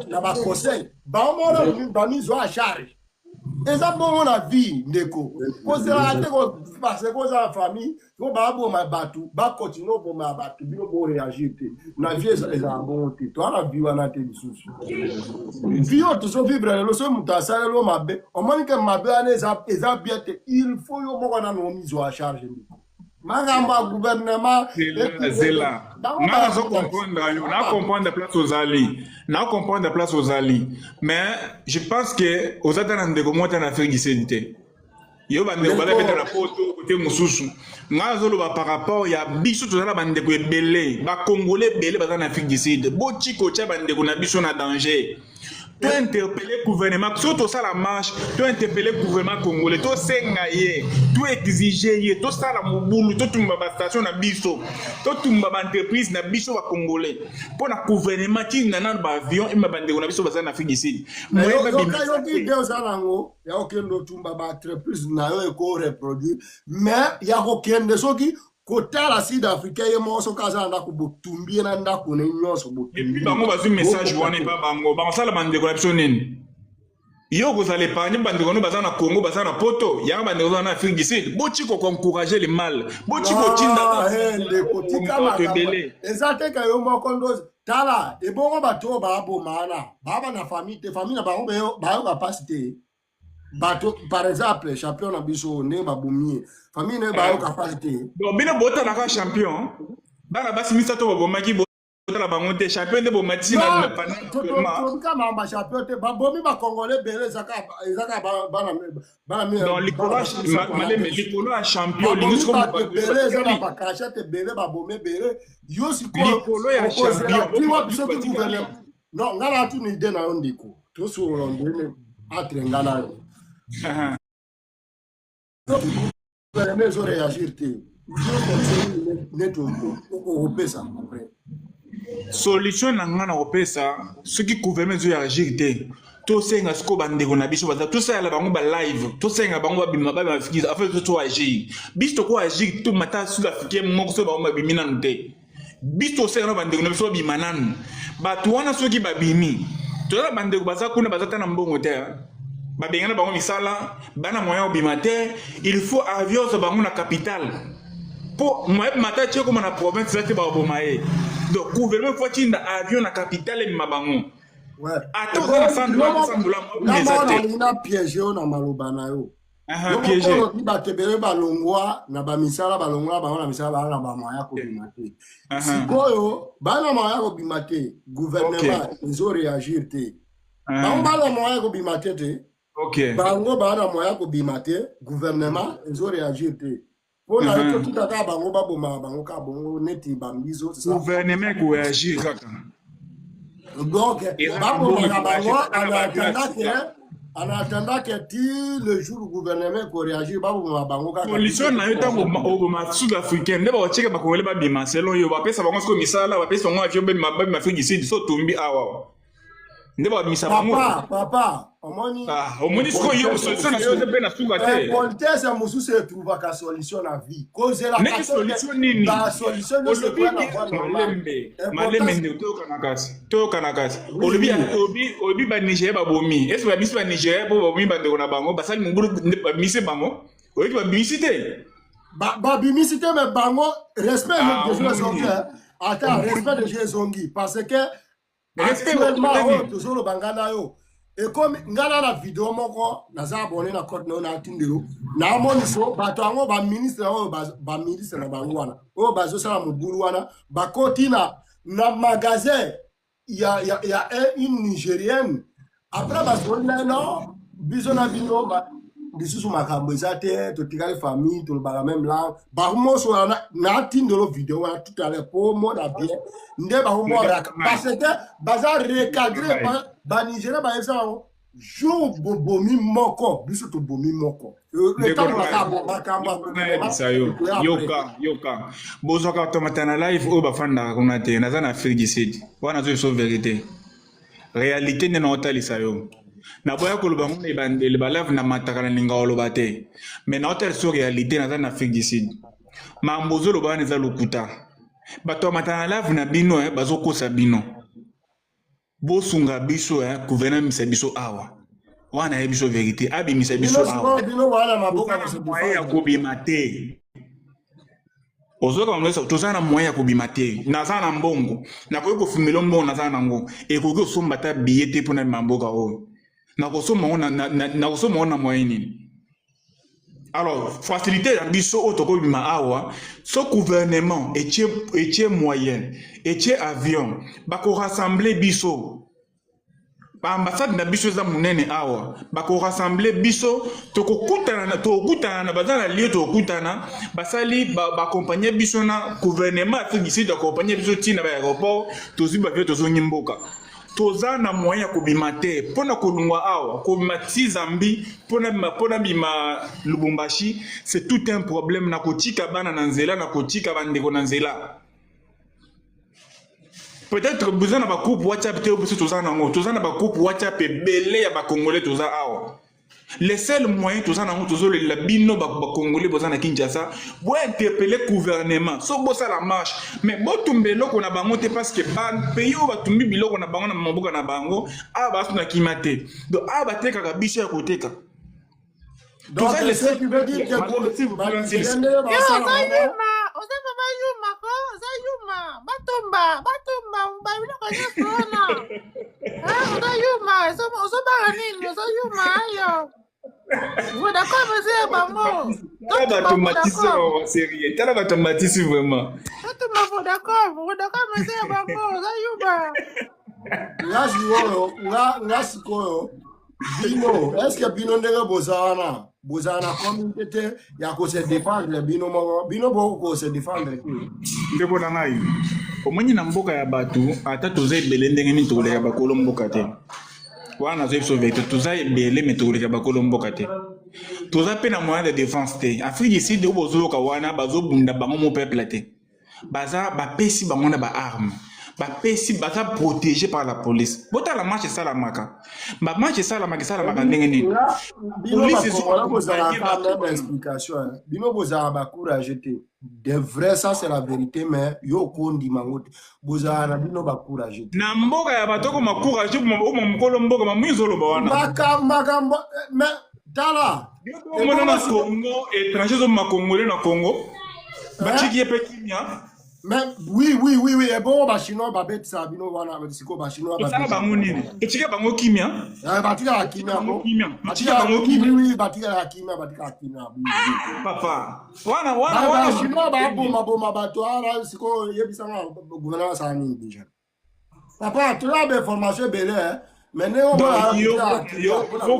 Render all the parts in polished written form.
na ba conseil ba mo ba mise à charge eza bongo na vie ndeko kozela te ko parce que za famille ko ba bo ma batu ba continue pour ma batu bino bo réagir te na vie eza bon te to na vie wana te lisusu vie to so vivre le so mutasala lo mabe o moni que mabe ana eza bien te il faut yo moko na no mise à charge ndeko magamba gouvernement zela na zo comprendre na comprendre place aux alliés na comprendre place aux alliés mais je pense que aux attendants de comment en Afrique du Sud yo bande ko bala beta la poto côté mususu nga zo lo ba par rapport ya biso to na bande ko ebele ba congolais belé ba en Afrique du Sud bo chiko cha bande ko na biso na danger. Tu as interpellé le gouvernement, surtout ça la marche, tu as interpellé le gouvernement congolais, tu as sengaye, tu as exigé, tu as ça la moboulou, tu as une station na biso, tu as une entreprise na biso wa congolais. Pour le gouvernement qui n'a pas avion, il m'a bandé on a biso bazan Afrique ici. Moi ba bi. Il y a aucun autre entreprise na yo ko reproduire, mais il y a aucun de ceux qui kota la sud africain ye mo so kaza nda ko botumbi na nda ko ne nyonso botumbi. Et puis bango bazu message wana pa bango bango sala bande ko biso nini yo ko zale pa ni bande ko no bazana Congo bazana poto ya bande ko na Afrique du Sud bochi ko encourager le mal bochi ko tinda de kotika ma exacte ka yo mo kondo tala e bongo bato ba bo mana baba na famille te famille na bango ba yo capacité bato par exemple champion na biso ne babumi famille ne ba yo capacité bon bino bota na ka champion bana basi misato bomaki bota la bango te champion de bomati na pendant kama ba champion te babomi ba congolais belé zaka bana dans l'école a champion l'inusco belé zaka ba cachette belé babomi belé yo siko l'école ya champion non ngala tu ni de na ndiko to so rondene atre ngala mais je réagir solution na ngana opesa ce qui gouvernement zo réagir te to senga sko bande ko na biso baza to ça la bango ba live to senga bango ba bima ba fikiza afin to agir biso ko agir to mata sud africain moko so bango ba bimina nte biso senga bande ko na biso bima nan ba to wana so ki ba bimi to la bande ko baza kuna baza tana mbongo te babengana bango misala bana moyen obimate il faut avion so bango na capitale pour moi mata tche comme na province là te ba bomaye donc gouvernement faut tinda avion na capitale mabango ouais attends ça ensemble na piège na maloba na yo piège ba tebele ba longwa na ba misala ba longwa ba na misala na ba moyen ko bimate sikoyo bana moyen ko bimate gouvernement ils ont réagir te bango ba moyen ko bimate te OK. Bango bana moya ko bimate gouvernement ils ont réagi te. Pour la tout à bango ba boma bango ka bongo neti bambizo ça. Gouvernement ko réagir kaka. Donc bango en attendant que le jour le gouvernement ko réagir ba boma bango ka. Solution na yo tango ma sud-africain ne ba cheka ba ko le ba bima selon yo ba pesa bango ko misala ba pesa bango avion ba Afrique du Sud so tumbi awa. Papa, omoni siko yo solution na yo pe na suka te. Conteste musu se trouva ka solution na vie. Cause la solution nini? La solution ne se trouve pas. Malembe to kanakasi. Obi ba Nigeria ba bomi. Est-ce que ba bisi ba Nigeria po bomi ba ndeko na bango basali mubulu ba mise bango? Oyi ba bimisite. Ba bimisite me bango respect de Jésus. Attends, respect de Jésus parce que actuellement toujours le bangana yo et comme ngana la vidéo moko naza abonné na code na tindelo na moni so bato ango ba ministre na bangwana o bazo sala mubulu wana ba kotina na magasin ya une nigérienne après bazo non bizona bino ba disusu makambo ezate to tikale famille to ba même là ba mo so na tindelo vidéo wana tout à l'heure pour moi da bien nde ba mo parce que baza recadrer ba Nigeria ba esa jo bomi moko biso to bomi moko le temps yoka bozo ka to matana live o ba fanda kuna te na zana Afrique du Sud wana zo so vérité réalité ne notali sayo na boya ko loba ngone bandele balave na matakana linga oloba te mais na hôtel sur réalité na zana Afrique du Sud mambozo loba ne za lokuta bato matana live na bino bazo kosa bino bosunga biso gouvernement misa biso awa wana biso vérité abimisa biso awa moyen ya kobima te ozoka mlesa toza na moyen ya kobima te naza na mbongo nakoki kofumela mbongo naza nango ekoki osomba ta billet te mpona bima mboka oyo nakosomba ngo na moyen nini. Alors, facilité la biso otoko bima awa, so gouvernement etie moyen, etie avion, bako rassembler biso. Ba ambassade na biso za munene awa, bako rassembler biso, toko kutana na bazana lieu toko kutana, basali ba accompagner biso na gouvernement Afrique ici d'accompagner biso tina ba aéroport, tozi ba vio tozo nyimboka. Toza na moyen ya kobima te pona kolungwa awa kobima ti Zambie pona bima Lubumbashi c'est tout un problème na kotika bana na nzela na kotika bandeko na nzela. Peut-être besoin na ba groupe WhatsApp te obiso toza nango toza na ba groupe WhatsApp ebele ya ba congolais toza awa. Les seuls moyens toza nango tozo le bino ba congolais boza na Kinshasa bo interpeller gouvernement so bosa la marche mais bo tumbelo ko na bango te parce que ban pays o ba tumbi biloko na bango na maboka na bango aba na kimate donc aba teka ka biso ya koteka donc c'est ce qui veut dire que vous d'accord, monsieur Bango? Sérieux, t'as la automatisme vraiment. Vous d'accord, monsieur Bango? Nga sikoyo bino est-ce que bino ndenge bozana communauté ya ko se défendre bino boko se défendre ndeko na ngai omwenyi na mboka ya batu ata toza ebele ndenge nini tokoleka bakolo mboka te wana zo biso vérité toza ebele me tokoleka bakolo mboka te toza pe na moyen de défense te Afrique du Sud bozoloka wana bazobunda bango mo peuple te baza bapesi bango na ba arme bapesi baza protégé par la police bota la marche salamaka ba marche salamaka ndenge nini police explication bino bozala ba courage te de vrai ça c'est la vérité mais yo kondi mangote bozala na bino ba courage na mboka ya batoko ma courage o mokolo mboka mamizolo ba wana makambo mais tala mona na Congo étranger zo ma congolais na Congo bachiki pe kimia. Mais oui, et bon, bah chinois, bah bête ça, bino wana, siko bah chinois, bah. Ça bango nini? Etika bango kimia? Batika la kimia, bon. Batika bango kimia. Oui, batika la kimia. Papa. Wana chinois, bah boma bato ara, siko yebisa nga gouvernement ça ni déjà. Papa, tu as des formations belle, hein. Mais néo il faut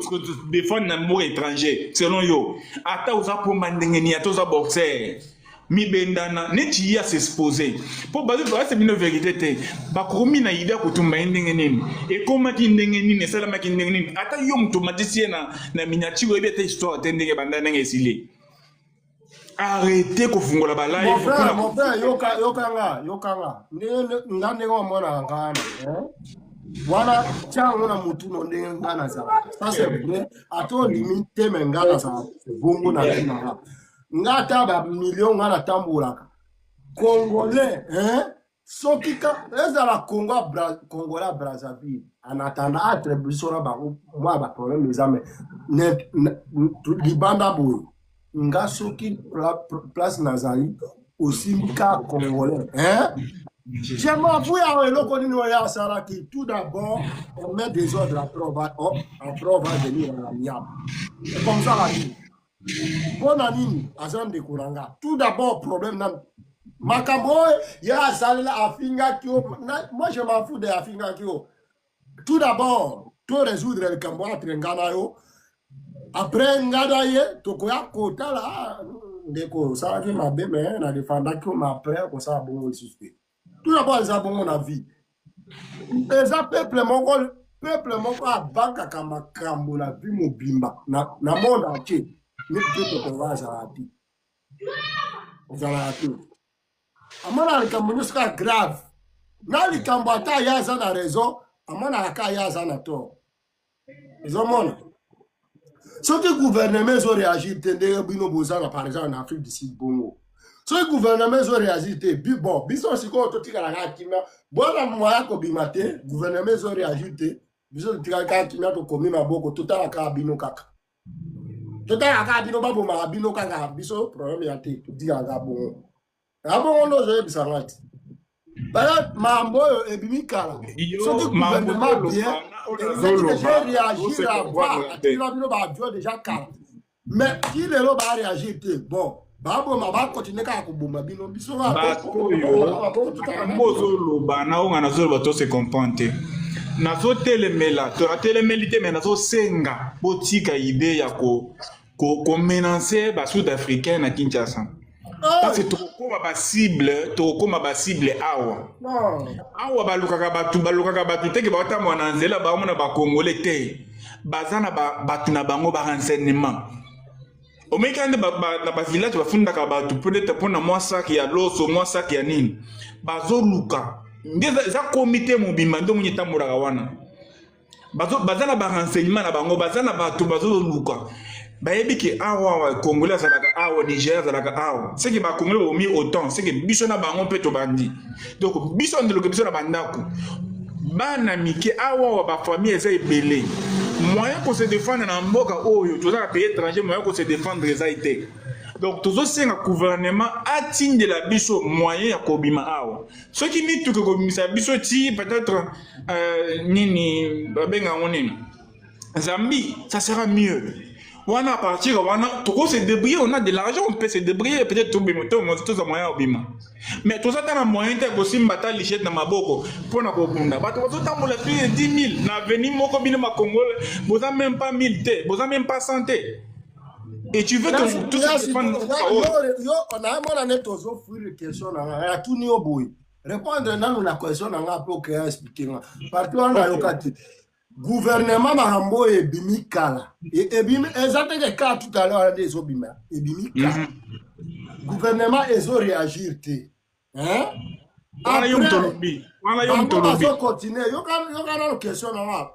que défendre un mot étranger, selon yo. Ata uza pour mandengeni, ata uza boxer. Mi bendana neti ya s'exposer pour baser c'est une vérité te ba komi na idea kutumba ndenge nini e koma ki ndenge nini sala maki ndenge nini ata yo mtomatisi na miniature ebeta histoire te ndenge banda ndenge esile arrêtez ko fungola ba live mon frère yokanga ndenge wa mona ngana voilà tiens on a mutu no ndenge ngana ça c'est vrai ato limite mengana ça bongo na kina ngata ba million ngana tambolaka congolais hein sokika ezala Congola Brazzaville en attendant attribution ba moi ba problème les amis libanda boy nga soki place nazali aussi ka congolais hein j'aimerais vous eloko nini ya sala qui tout d'abord on met des ordres après on va venir à la miam comme ça la vie. Bon ami, azan de Kuranga. Tout d'abord, problème dans Makambo, il y a Salila Afinga Kyo. Moi, je m'en fous de Afinga Kyo. Tout d'abord, tout résoudre le Cambo entre Nganayo. Après Nganaye, Tokoya Kota là, Deko, ça va ma bébé, na défendre que ma père, comme ça, bon, suspect. Tout d'abord, ils ont bon avis. Les peuple mongol, à Banka Kamakambo, la vie Mobimba, na monde entier. Nous devons voir ça. Amana alikamunuska grave. Na likambata yaza na raison, amana aka yaza na tort. Ezomona. Ce que le gouvernement a réagi, tendez bino bozana par exemple en Afrique du Sud Bongo. So le gouvernement a réagi. Bon, biso siko to tika la kimia. Bona moya ko bimate, gouvernement a réagi. Biso tika la kimia to komi maboko tota la ka bino kaka. Tota la ka bino babo ma bino kaka biso problème ya te to tika la bon. Abo no zo bisangati. Bala mambo ebimi kala. So que gouvernement bien j'ai réagi à voir atira bino ba bio déjà kala. Mais qui le lo ba réagir bon. Babo maba continuer ka kubuma bino biso ba bozo loba na onga na zo bato se comprendre na zo telemela to telemelite mais na zo senga botika idée ya ko menacer ba sud-africain na Kinshasa parce que tokoma ba cible awa balukaka batu teke batamwa na nzela baomona ba congolais te bazana batu na bango ba renseignement. Au même temps, dans le village, tu peux être pour moi ça qui a l'os, moi ça qui a nini. Bazo luka. Za comité mobima ndo mwenye tamura wana. Bazana ba renseignement na bango, bazana ba tu bazo luka. Bayebi ki awa Congolais zalaka awa Niger zalaka awa. C'est que ba Congolais ont mis autant, c'est que biso na bango pe to bandi. Donc biso ndelo ke biso na bandako. Bana miki awa ba famille eza ebele. Moyen pour se défendre dans mboka oyo tu as pays étranger moyen pour se défendre les été. Donc tous aussi un gouvernement atteint de la biso moyen ya kobima awa. Ce qui dit tout que kobimisa biso ti peut-être nini benga onini. Zambie ça sera mieux. On a partir on tout se débrouiller, on a de l'argent, on peut se débrouiller peut-être tout bima tout moyen obima. Mais tout ça dans la moyen te aussi mbata lichette na maboko pour na kobunda. Bato bato tambola plus de 10 000 na venir moko bino ma Congolais, vous avez même pas 1000 te, vous avez même pas 100 te. Et tu veux que tout ça se fasse yo on a mon net aux offrir question na tout ni oboy. Répondre dans la question na ngapo que expliquer. Partout on a yokati. Gouvernement Mahambo et Bimikala. Et Bim, exactement le cas tout à l'heure des Obima. Et Bimikala. Gouvernement est réagir. Hein? Après, on continuer. Il y a une question.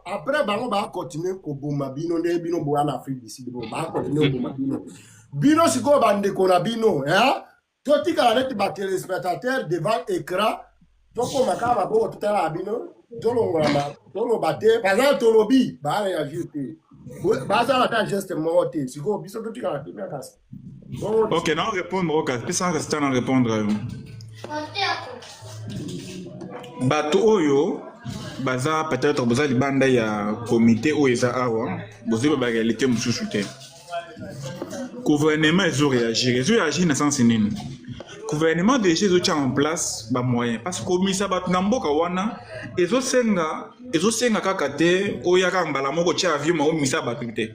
Après, on va continuer au Boumabino, Bino Boan Afrique d'ici. On va continuer au Boumabino. Bino, si on va décoller Bino, hein? Tout ce qui est téléspectateur devant l'écran, tout ce qu'on a tout à l'heure Bino. Tolo bate par exemple tolobi ba réagir ba ça va geste monter si go biso to tika na kasa. OK, non répondre au cas, ça reste à répondre. Bato oyo baza peut-être boza libanda ya comité o eza awa bozo ba réalité mususu te. Gouvernement ils ont réagi na sens nini. Gouvernement déjà ils ont en place ba moyen parce que komisa bat na mboka wana ezosenga kaka te oyaka mbala moko tia avion ma omisa bat te.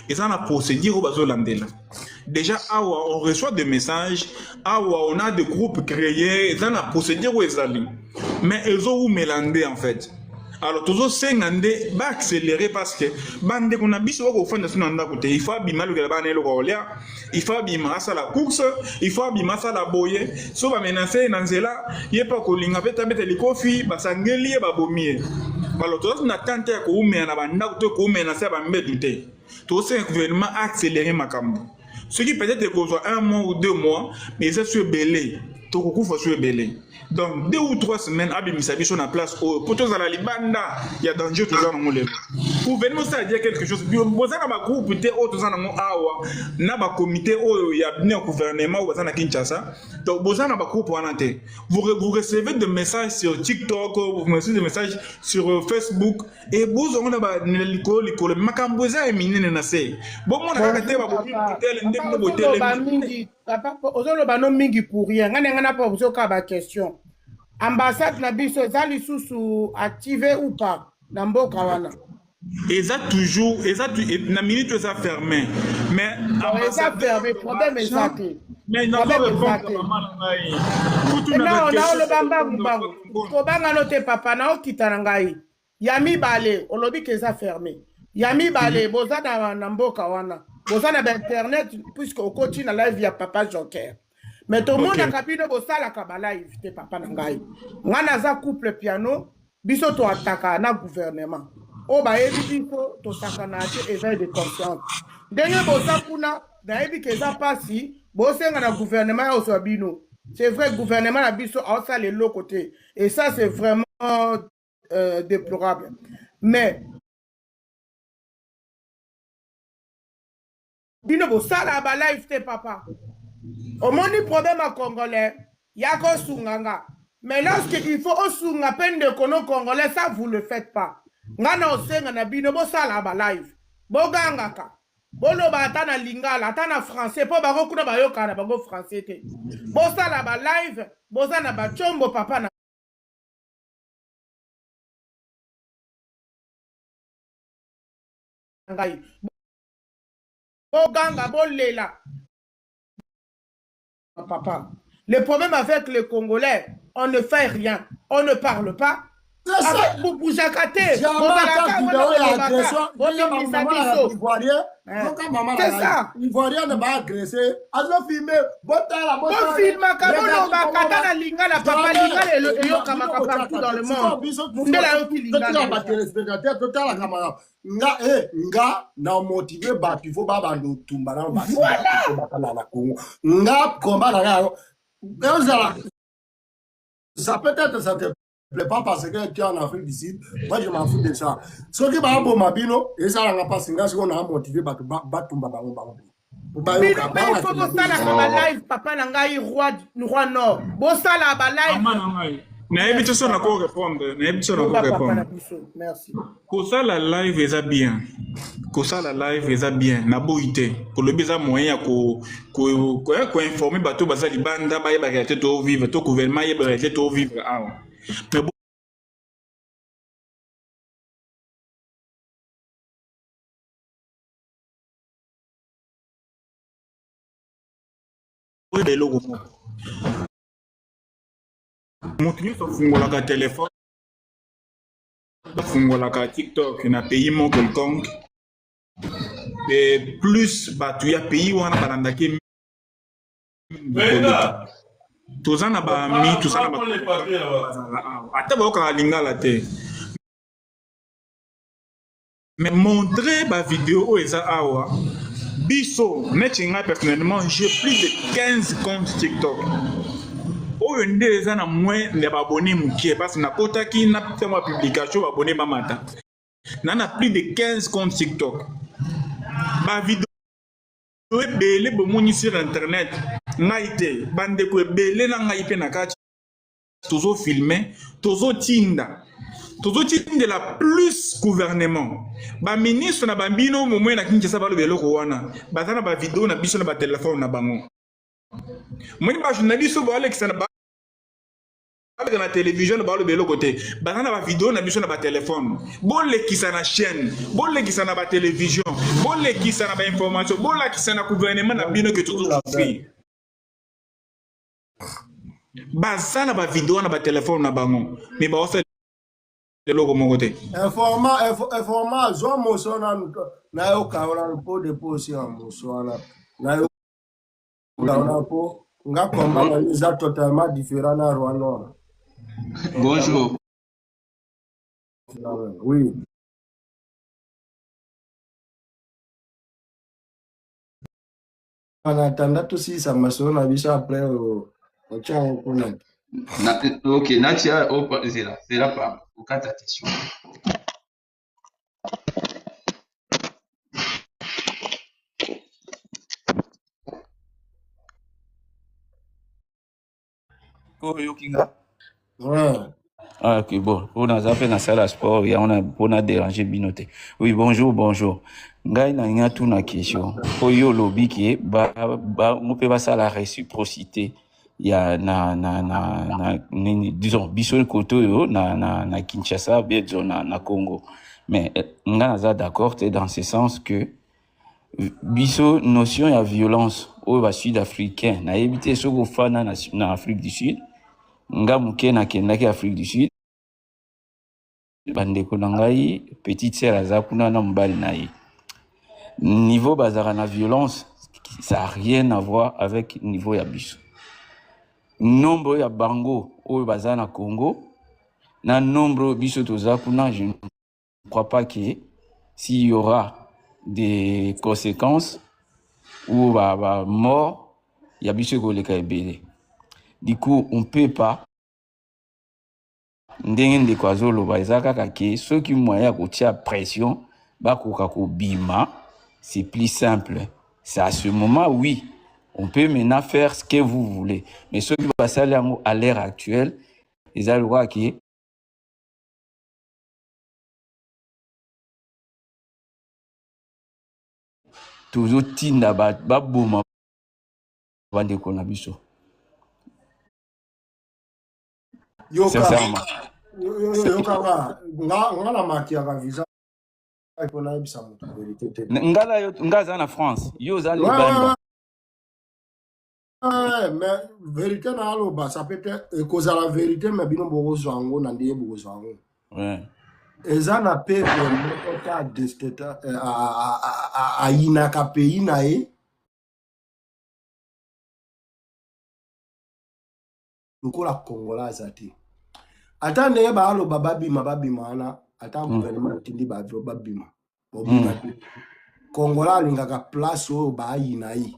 Ils ont la procédure bazo landela. Déjà awa on reçoit des messages, awa on a des groupes créés, ils ont la procédure où ils allaient. Mais ils ont mélangé en fait. Alors toujours sengande ba accélérer parce que bande qu'on a biso ko fanda sunanda côté il faut bima le gaba ne le rolia il faut bima ça la course il faut bima ça la boye so ba menacer nanzela yepa ko linga peta bete likofi basangeli ba bomie alors toujours na tante ko umena na banda ko umena ça ba mbedu te tout ce gouvernement accélérer makambo ce qui peut-être cause 1 mois ou 2 mois mais ça sur belé to ko kufa sur belé. Donc 2 ou 3 semaines abimisa biso na place pour tous à la libanda il y a danger tout ça dans mon level. Pour venir ça dire quelque chose boza na ba groupe te autres dans mon awa na ba comité o ya bien gouvernement ou na Kinshasa donc boza na ba groupe wana te vous recevez des messages sur TikTok vous recevez des messages sur Facebook et boza on ba likolo makamboza eminene na se bon mon na te ba tel ndem no tel papa ozolo bano mingi pour rien ngana pas vous ka question ambassade na biso ezali susu activé ou pas na mboka wana toujours na minute ça fermé mais ambassade fermé problème exacté mais il n'a pas répondu non le bamba ko banga note papa na okita ngai yami bale olobi que ça fermé yami bale boza na mboka wana boza na internet puisque au continue na live ya papa Joker. Mais tout le monde a capité que ça la kabala invité papa nangai. Ngana za couple piano biso to ataka na gouvernement. O ba ebi biso to sakana te éveil de conscience. ndenge boza kuna nayebi ke eza pasi bosenga na gouvernement ya oso bino. C'est vrai gouvernement na biso aosala eloko te et ça c'est vraiment déplorable. Mais bino bosala ba live te papa. Omoni problème à congolais yako sunganga. Mais lorsque il faut osunga peine de kono congolais ça vous le faites pas. Ngana osenga na bino bosala ba live. Bogangaka. Bolo ba ata na lingala ata na français po bango kuna bayoka na bango français te. Bosala ba live boza na ba chombo papa na ngai. Boganga bolela. Papa. Le problème avec les Congolais, on ne fait rien, on ne parle pas. C'est ça. Vous bougez C'est ça. Ivoirien ne va agresser. Azo filmé. Botala. Filme Kabolo Bakata na lingala papa lingala et yokamaka partout dans le monde. Ndela yoki lingala. Téléspectateur total kamara. Nga na motiver ba il faut ba no tumba na ba. Na Congo. Nga combat na ça peut-être ça te plaît pas parce que tu es en Afrique du Sud. Moi je m'en fous de ça. Ce qui va pour Mabino et ça n'a pas singa on a motivé ba tumba ba. Il faut bosala ba live papa na ngai roi nord. Bosala ba live. Nayebi te so na ko répondre. Nayebi so na ko répondre. Merci. Kosa la live eza bien. Kosa la live eza bien na boité. Ko le bisa moyen ko informer bato baza libanda ba yeba réalité to vivre to gouvernement yeba réalité to vivre ah. Mais moto nyonso afungolaka telefone afungolaka TikTok na pays mo quelconque et plus bato ya pays wana balandaki toza na bami toza na ata baokaka lingala te mais montrer bavideo oyo eza awa biso neti ngai personnellement j'ai plus de 15 comptes TikTok oyo nde eza na moins de babone mukie parce que nakotaki na tema publication babone mamata na plus de 15 comptes TikTok bavideo ebele bomoni sur internet ngai te bandeko ebele na ngai mpe na kati tozo filmer tozo tindela plus gouvernement ba ministre na bambino momwe na Kinshasa balo beloko wana baza na ba vidéo na biso na ba téléphone na bango moni ba journaliste ba Alex na ba na télévision ba lo beloko te baza na ba vidéo na biso na ba téléphone bolekisa na chaîne bolekisa na ba télévision bolekisa na ba information bolekisa na gouvernement na bino que tout souffrir baza na ba vidéo na ba téléphone na bango mais ba Informa zo mosona na yo kaola po deposi ya mosona na yo kaola po nga komba na totalement différent na Rwanda. Bonjour. Oui. En attendant tout si ça m'a sonné biso après au tchao kuna. Ok, Natia, c'est là pas. Au cas d'attention. Ouais. Ah, ok, bon. On a zappé dans la salle à sport, on a dérangé Binoté. Oui, bonjour. Ngai na nga tout na question. Oyo lobi ki mo pe ba ça la réciprocité. Il y a disons biso koto yo na Kinshasa bien disons na Congo. Mais nga naza d'accord c'est dans ce sens que biso notion ya violence au ba sud-africain na éviter ce ko fana na Afrique du Sud. Nga muke na kendaki Afrique du Sud. Bandeko na ngai petite sœur aza kuna na mbali na ye. Niveau bazara na violence ça a rien à voir avec niveau ya biso. Nombre ya bango au bazana Congo na nombre biso toza kuna je ne crois pas que s'il y aura des conséquences ou mort, il y a biso ko leka ebele. Du coup, on peut pas ndenge ndeko azoloba eza kaka ke soki moyen kotia pression bakoka kobima, c'est plus simple. C'est à ce moment, oui, on peut maintenant faire ce que vous voulez. Mais ce qui va salir à l'ère actuelle, ils ont le droit qui toujours tinda baboma bandeko na biso. Sincèrement. Ngaza na France, yo za Libanda. Mais vérité na aloba ça peut être cause la vérité mais bino bozo ango na ndiye bozo ango. Ouais. Eza na pe ko ta desteta a ina ka pays na e. Nkola Kongola zati. Ata ne ba aloba babima na ata gouvernement tindi ba vyo babima. Kongola lingaka place o ba ina yi.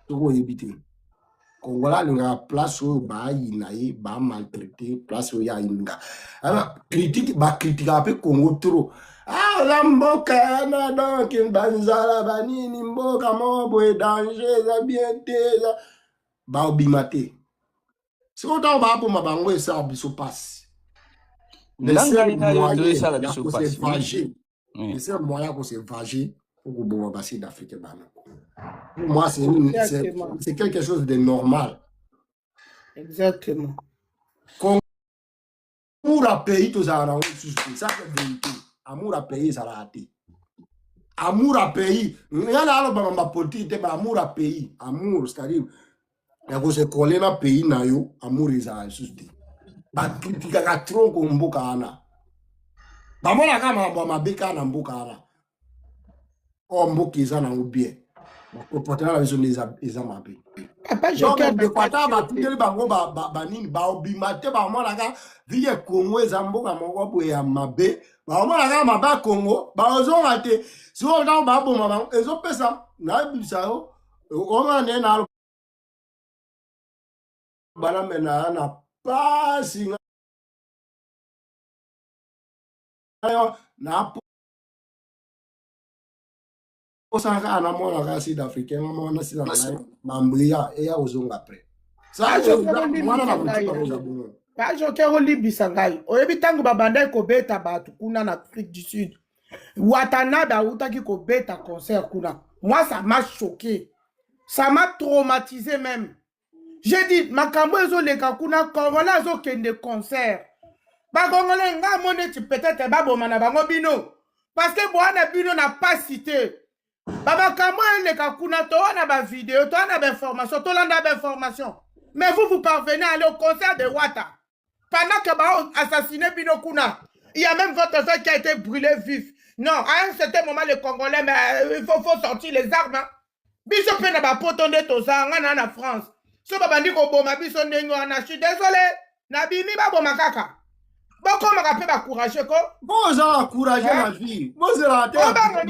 Toko yebite. Kongola lingaka place o ba ina yi ba maltraité place o ya inga. Ala critique ba critique ape Congo trop. Ah la mboka na donc banzala banini mboka mobo e danger za bien te ba obimate. C'est autant ba pour ma bango et ça biso passe. Le seul moyen de se venger. Le seul moyen pour se venger pour bon passer d'Afrique bana. Pour moi c'est quelque chose de normal. Exactement. Amour à pays tous en ça c'est vérité. Amour à pays ça l'a raté. Amour à pays. Rien à l'autre politique amour à pays. Amour c'est-à-dire et se coller na pays na yo amour isa susdi ba critique ka trop ko mboka ana ba mona kama ba mabeka na mboka ana o mboka isa na ubie ba comporter la vision des mabe papa je donc de kwata ba tindeli bango ba nini ba obimate ba mona ka vie Congo eza mboka moko bo ya mabe ba mona ka maba Congo ba ozonga te so na ba boma ba ezo pesa na bisa o mane na bana mena na pasi na posanga na mona ka sud africain mona sila na mambria e ya ozonga après ça mwana na kutuka bongo ba jokero libisa ngai oyebi tangu babanda ko beta batu kuna na Afrique du Sud Watanabe autaki ko beta concert kuna moi ça m'a choqué ça m'a traumatisé même. J'ai dit, makambo ezo leka kuna Congolais ezo kende concert. Ba Congolais nga moneti peut-être babo mana bango bino. Parce que boana bino n'a pas cité. Baba kamo leka kuna to na ba vidéo, to na ba information, to landa ba information. Mais vous parvenez à aller au concert de Wata. Pendant que ba assassiné bino kuna. Il y a même votre frère qui a été brûlé vif. Non, à un certain moment les Congolais mais il faut sortir les armes. Biso pe na ba potonde to za nga na France. So babandi ko boma biso ndengo na je suis désolé na bimi ba boma kaka boko maka pe ba courage ko boza encourager la vie boza la terre banga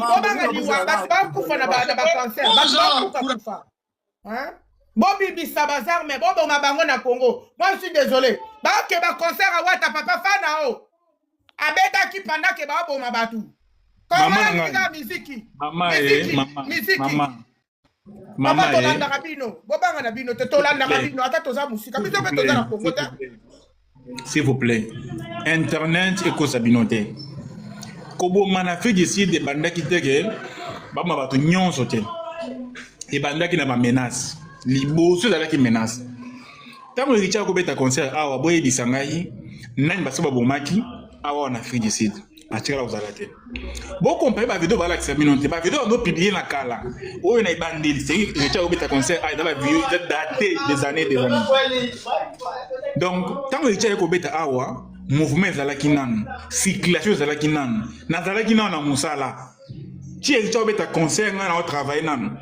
ni wa ba kufa na ba cancer ba kufa hein bobi bisa bazar mais bobo mabango na Congo moi je suis désolé ba ke ba concert a Wata papa fana o abeta ki panda ke ba boma batu comment la musique Mama tolanda kabino bobanga na bino te tolanda kabino ata toza musika biso pe toza na Congo te. S'il vous plaît, internet et cause abinote kobo mana fait ici des banda qui tege ba mabato nyonso te et banda qui na ba menace liboso dala qui menace tango richa ko beta concert awa boye bisangai nani basoba bomaki awa na Afrique du Sud atikala uzalate boko mpe ba vidéo bala kisabinote ba vidéo ndo publier na kala oyo na ibandeli c'est richa ko beta concert a dans la vidéo daté des années donc tango richa ko beta awa mouvement ezalaki nanu circulation ezalaki nanu nazalaki nanu na musala ti richa ko beta concert nga na travailler nanu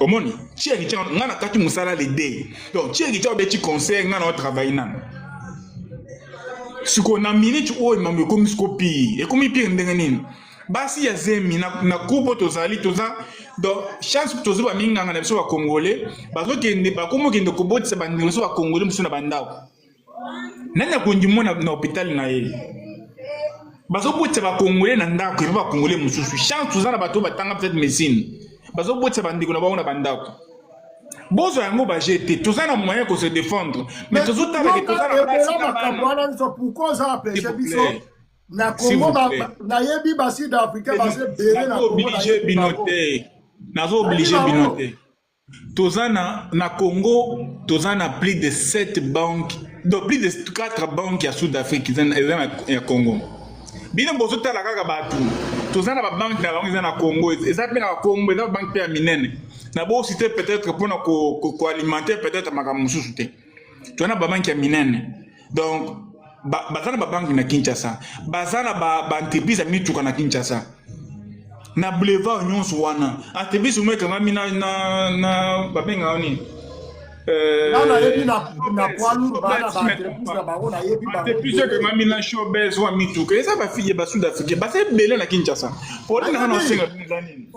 omoni ti richa nga na kati musala le day donc ti richa ko beti concert nga na travailler nanu siko na minute oyo mambo ekomi siko pire ekomi pire ndenge nini basi ya zemi na kubo tozali toza donc chance tozo ba minganga na biso ba congolais bazo kende ba komo kende kobotisa bandeko biso ba congolais musu na bandako nani akondimo na hôpital na ye bazo botisa ba congolais na ndako ba congolais mususu chance toza na bato batanga peut-être médecine bazo botisa bandeko na bango na bandako bozo yango ba jeté toza na moyen ko se défendre mais tozo tala que toza na place na pourquoi ça empêche biso na Congo na yebi basi d'Afrique basi béré na Congo nazo obligé binoté toza na Congo toza na plus de 7 banques donc plus de 4 banques ya Sud-Afrique ya Congo bino bozo tala kaka batu toza na ba banque na banque na Congo eza pe na Congo eza banque ya minene na bo cité peut-être pour na ko alimenter peut-être makamususu te toza na ba banque ya minene donc bazana ba banque na Kinshasa bazana ba entreprise mituka na Kinshasa na boulevard nyonso wana entreprise umeka ngami na babenga oni na yebi na poilu bana ba entreprise na bango na yebi ba entreprise que ngami na showbiz wa mituka eza ba fille ba Sud Afrique ba se bele na Kinshasa pour na na senga nini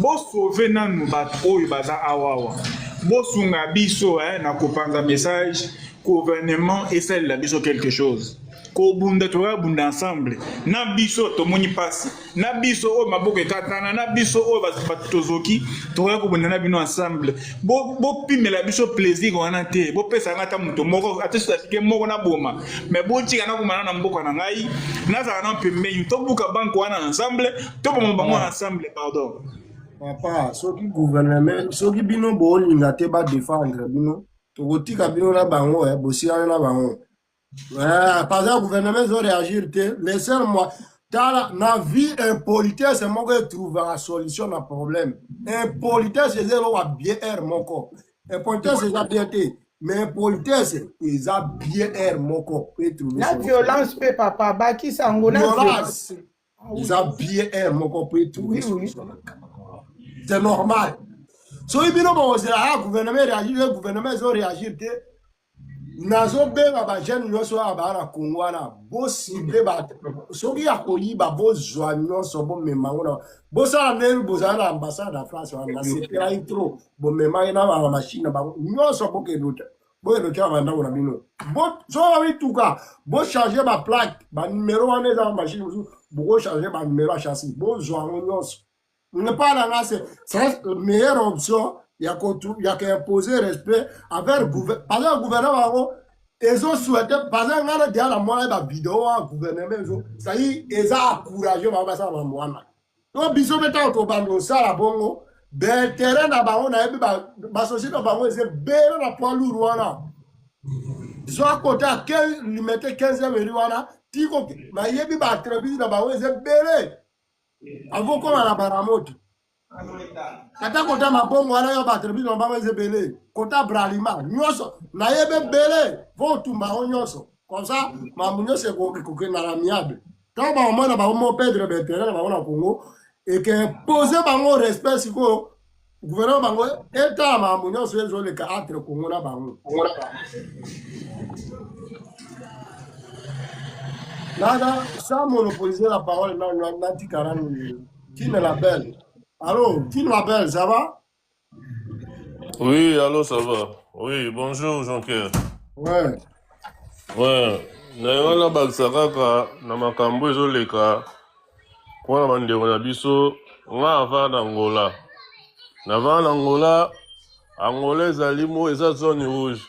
bo sauver nanu ba oyo baza awawa bo sunga biso na kopanga message gouvernement essaie de biso quelque chose ko bunda tora bunda ensemble na biso to moni passe na biso o maboko ekatana na biso o batozoki tora ko bunda na bino ensemble bo pimela biso plaisir wana te bo pesa ngata muto moko atesa tike moko na boma mais bo tika na komana na mboko na ngai na za na pembe to buka banko wana ensemble to bo bango ensemble pardon papa soki gouvernement soki bino bo linga te ba défendre bino tokotika bino na bango bosiyana na bango par exemple gouvernement zo réagir te laissez-moi dans la vie impolitesse c'est moi qui trouve la solution na problème impolitesse c'est zéro à bien air moko impolitesse c'est bien te mais impolitesse c'est bien air moko peut trouver la violence pe papa baki sango na violence c'est bien air moko peut trouver c'est normal. So ibino ba ozela gouvernement réagir le gouvernement zo réagir te nazo benga ba jeune nyonso ba na Congo na bo cible ba soki akoyi ba bo zwa nyonso bo memango na bo sala nelu bo za na ambassade de France na sepela intro bo memango na ba machine ba nyonso bo ke luta bo ke luta ba ndako na bino bo so ba bituka bo changer ba plaque ba numéro wana za machine bo changer ba numéro chassis bo zwa nyonso. Ne pas là, c'est la meilleure option. Il y a qu'à imposer respect avec le gouvernement. Par exemple, le gouvernement, ils ont souhaité, par exemple, on a déjà la moitié de la vidéo, le gouvernement, ça y est, ils ont encouragé, on va faire la moitié. Donc, bisous, maintenant, on va faire ça, la bongo. Ben, terrain, na bango, na yebi, ba société, na bango, c'est bien, na poids lourd, wana. Ils ont à côté, à 15, ils mettaient 15e, et wana, tiko, ma yebi, ba entreprise, na bango, c'est bien. Avant qu'on a la baramoto. Kata kota mabongo wana yo batribisi na bango ezebele. Kota bralima. Nyoso. Na yebe bele. Vont tout marron nyoso. Comme ça, ma mounio se koke na l'amiable. Quand on m'a pas perdre le terrain na Congo et que poser bango respect siko gouvernement bango eta ma mounio se zo le entre Congo na bango. Nada, sans monopoliser la parole, n'a dit 40 minutes. Qui me l'appelle? Allô, qui m'appelle? Ça va? Oui, allô, ça va. Oui, bonjour, Jean-Pierre. Ouais. Ouais. Na bakisaka na makambo ezoleka kwa bandeko na biso nga ava na Angola. Na va na Angola, Angola ezali mo eza zone rouge.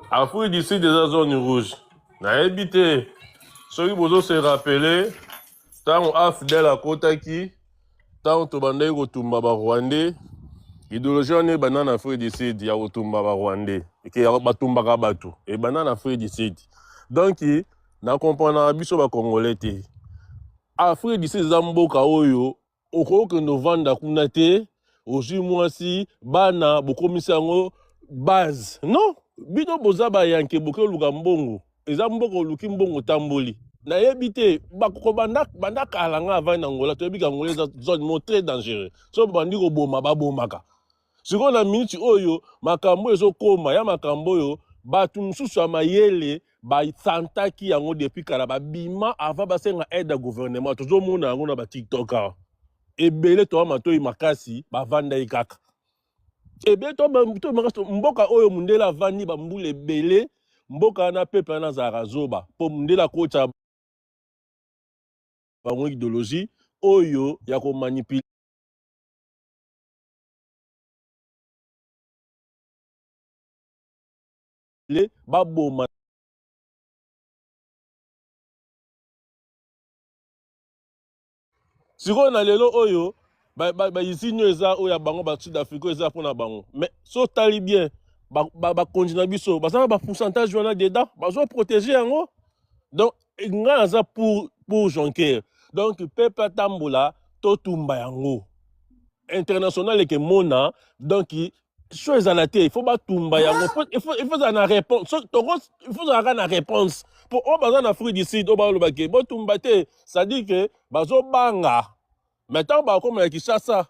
Afrique du Sud eza zone rouge. Na ebite soki bozo se rappeler tango AFDEL akotaki tango tobandaki kotumba ba Rwandais idéologie wana ebanda na Afrique du Sud ya kotumba ba Rwandais eke batumbaka bato ebanda na Afrique du Sud donc na comprendre biso ba Congolais te Afrique du Sud eza mboka oyo okokende ovanda kuna te ozwi mwasi bana bokomisi yango base non bino boza bayanke bokoluka mbongo eza mboka oluki mbongo tamboli na yebite bakoko banda kala nga avant na Angola to yebika Angola eza zone mo très dangereux so bandi ko boma babomaka siko na minute oyo makambo ezokoma ya makambo oyo batu mususu ya mayele basantaki yango depuis kala babima avant basenga aide ya gouvernement tozomona yango na batiktoka ebele toa matoi makasi bavanda ye kaka ebele to makasi mboka oyo mundela avandi bambula ebele mboka na peuple wana azalaka zoba mpo mundela kotya bango idéologie oyo ya komanipule baboma sikoyo na lelo oyo baizini oyo eza oyo ya bango basud afrique eza mpona bango mais so tali bien bakonzi na biso baza na bapourcentage wana dedans bazoprotege yango donc ngai aza pour Jonker donc peuple atambola totumba yango international eke mona donc so ezala te il faut batumba yango il faut ezala na réponse il faut ezalaka na réponse po oyo baza na Afrique du Sud oyo balobake botumba te c'est-à-dire que bazobanga maintenant bakoma ya Kinshasa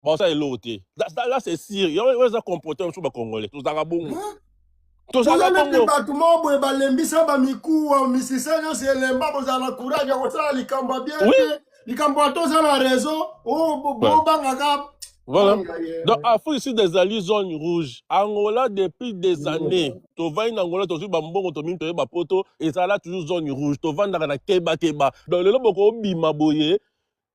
baza eloko te là c'est sûr yo eza comportement so bakongolais tozalaka bongo tozalaka bongo bato mo boye balembisa bamikuwa misisa nyonso elemba bozala na courage ya kosala likambo ya bien te likambo ya toza na réseau bobangaka. Voilà. Donc, Afrique ici des alliés zone rouge. Angola, depuis des années, tu vas en Angola, tu vas en Angola, tu vas en poto, et ça là toujours zone rouge. Tu vas dans la keba. Donc, le loboko bimaboye,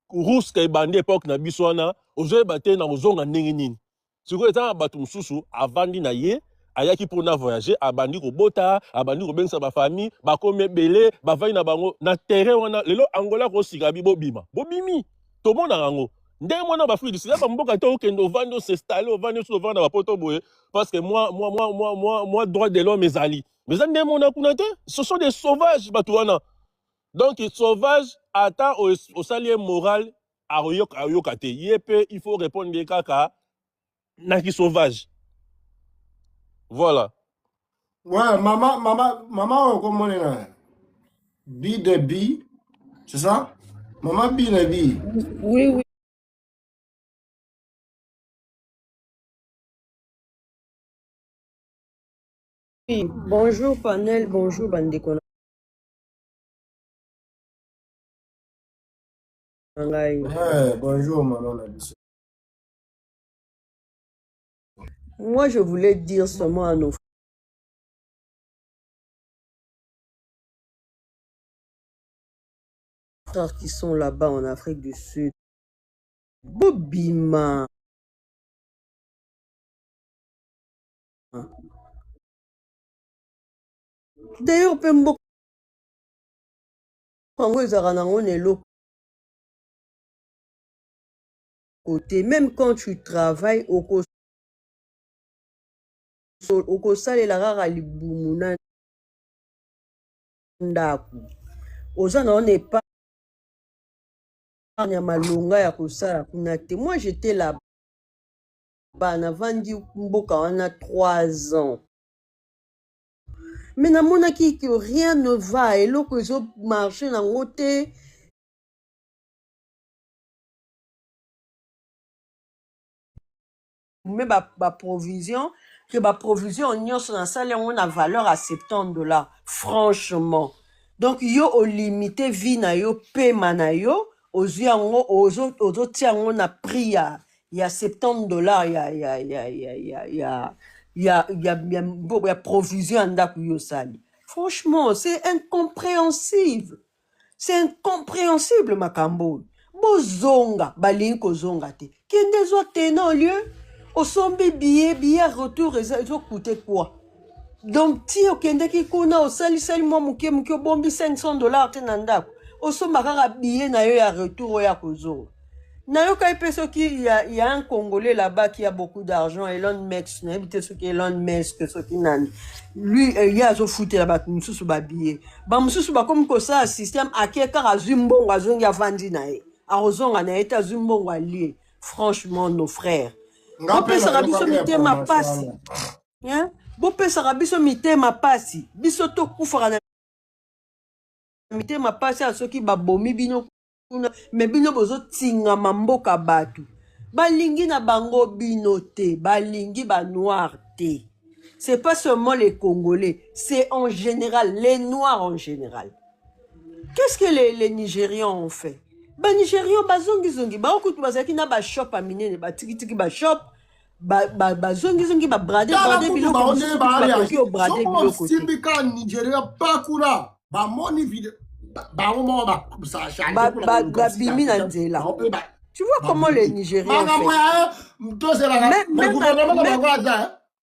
rouge keba d'époque na biswana, oje baté na ozonga ningini. Si vous êtes en batum susu, avant d'ina ye, ayaki pour na voyager, abandi ko bota, abandi ko bensa ba famille, ba kome belé, ba vai na bango, na terrain wana, lelo Angola ko sigabi bo bima. Bo bimi. Tout le monde a rango. Dès moi, on va faire du cinéma, on s'installer, on va nous sauver dans la poto parce que moi, droit de l'homme est ali. Mais ça, ce sont des sauvages, Batouana. Donc, les sauvages attendent au salaire moral à Oyokate. Il faut répondre des caca, naki sauvage. Voilà. Ouais, maman, comment on est là? Bi de bi, c'est ça? Maman bi de bi. Oui, oui. Bonjour panel, bonjour Bandekona. Ouais, bonjour maman. Moi, je voulais dire seulement à nos frères qui sont là-bas en Afrique du Sud. Bobima. D'ailleurs, Pembo. Même quand tu travailles au Kosale la rara libumuna ndaku. Ozana on n'est pas malunga ya kosala kunate. Moi j'étais là-bas. Navandi mboka wana 3 ans. Mais na monaki que rien ne va et l'eau que zo marché na ngote. Mais ba provision que ba provision nyos na salaire on a valeur à $70 franchement. Donc yo au limité vie na yo paiement na yo ozu yango ozo tiango na prix ya $70 ya provision ndaku yo sali. Franchement, c'est incompréhensible. C'est incompréhensible makambo. Bozonga balingi kozonga te. Kende zo tena lieu osombi billet retour eso coûter quoi? Donc ti okende ki kuna osali moi muke bombi $500 te na ndako. Osomba kaka billet na yo ya retour ya kozonga. Nayo kai peso ki il y a un Congolais là-bas qui a beaucoup d'argent, Elon Musk, n'habite ce qui Elon Musk, ce qui nan. Lui il y a zo fouté là-bas mususu ba billet. Ba mususu ba comme ko ça système akeka azumbo ngazongi avandi na e. Arozonga na eta zumbo ngalié. Franchement nos frères. Bopesa rabiso mitema pasi. Hein? Bopesa rabiso mitema pasi. Biso to kufara na mitema pasi a soki babomi bino. Mais bino bozo tinga mamboka batu. Balingi na bango bino te. Balingi ba noir te. c'est pas seulement les Congolais, c'est en général, les Noirs en général. Qu'est-ce que les Nigérians ont fait? Les Nigérians, bazongi, baokutu bazaki na ba shop a mine, ba tiki ba shop, bazongi, ba brade biloko, brade biloko. Simbika Nigeria bakura, ba moni vide, ba moment ba bimi na nzela. Tu vois comment les Nigériens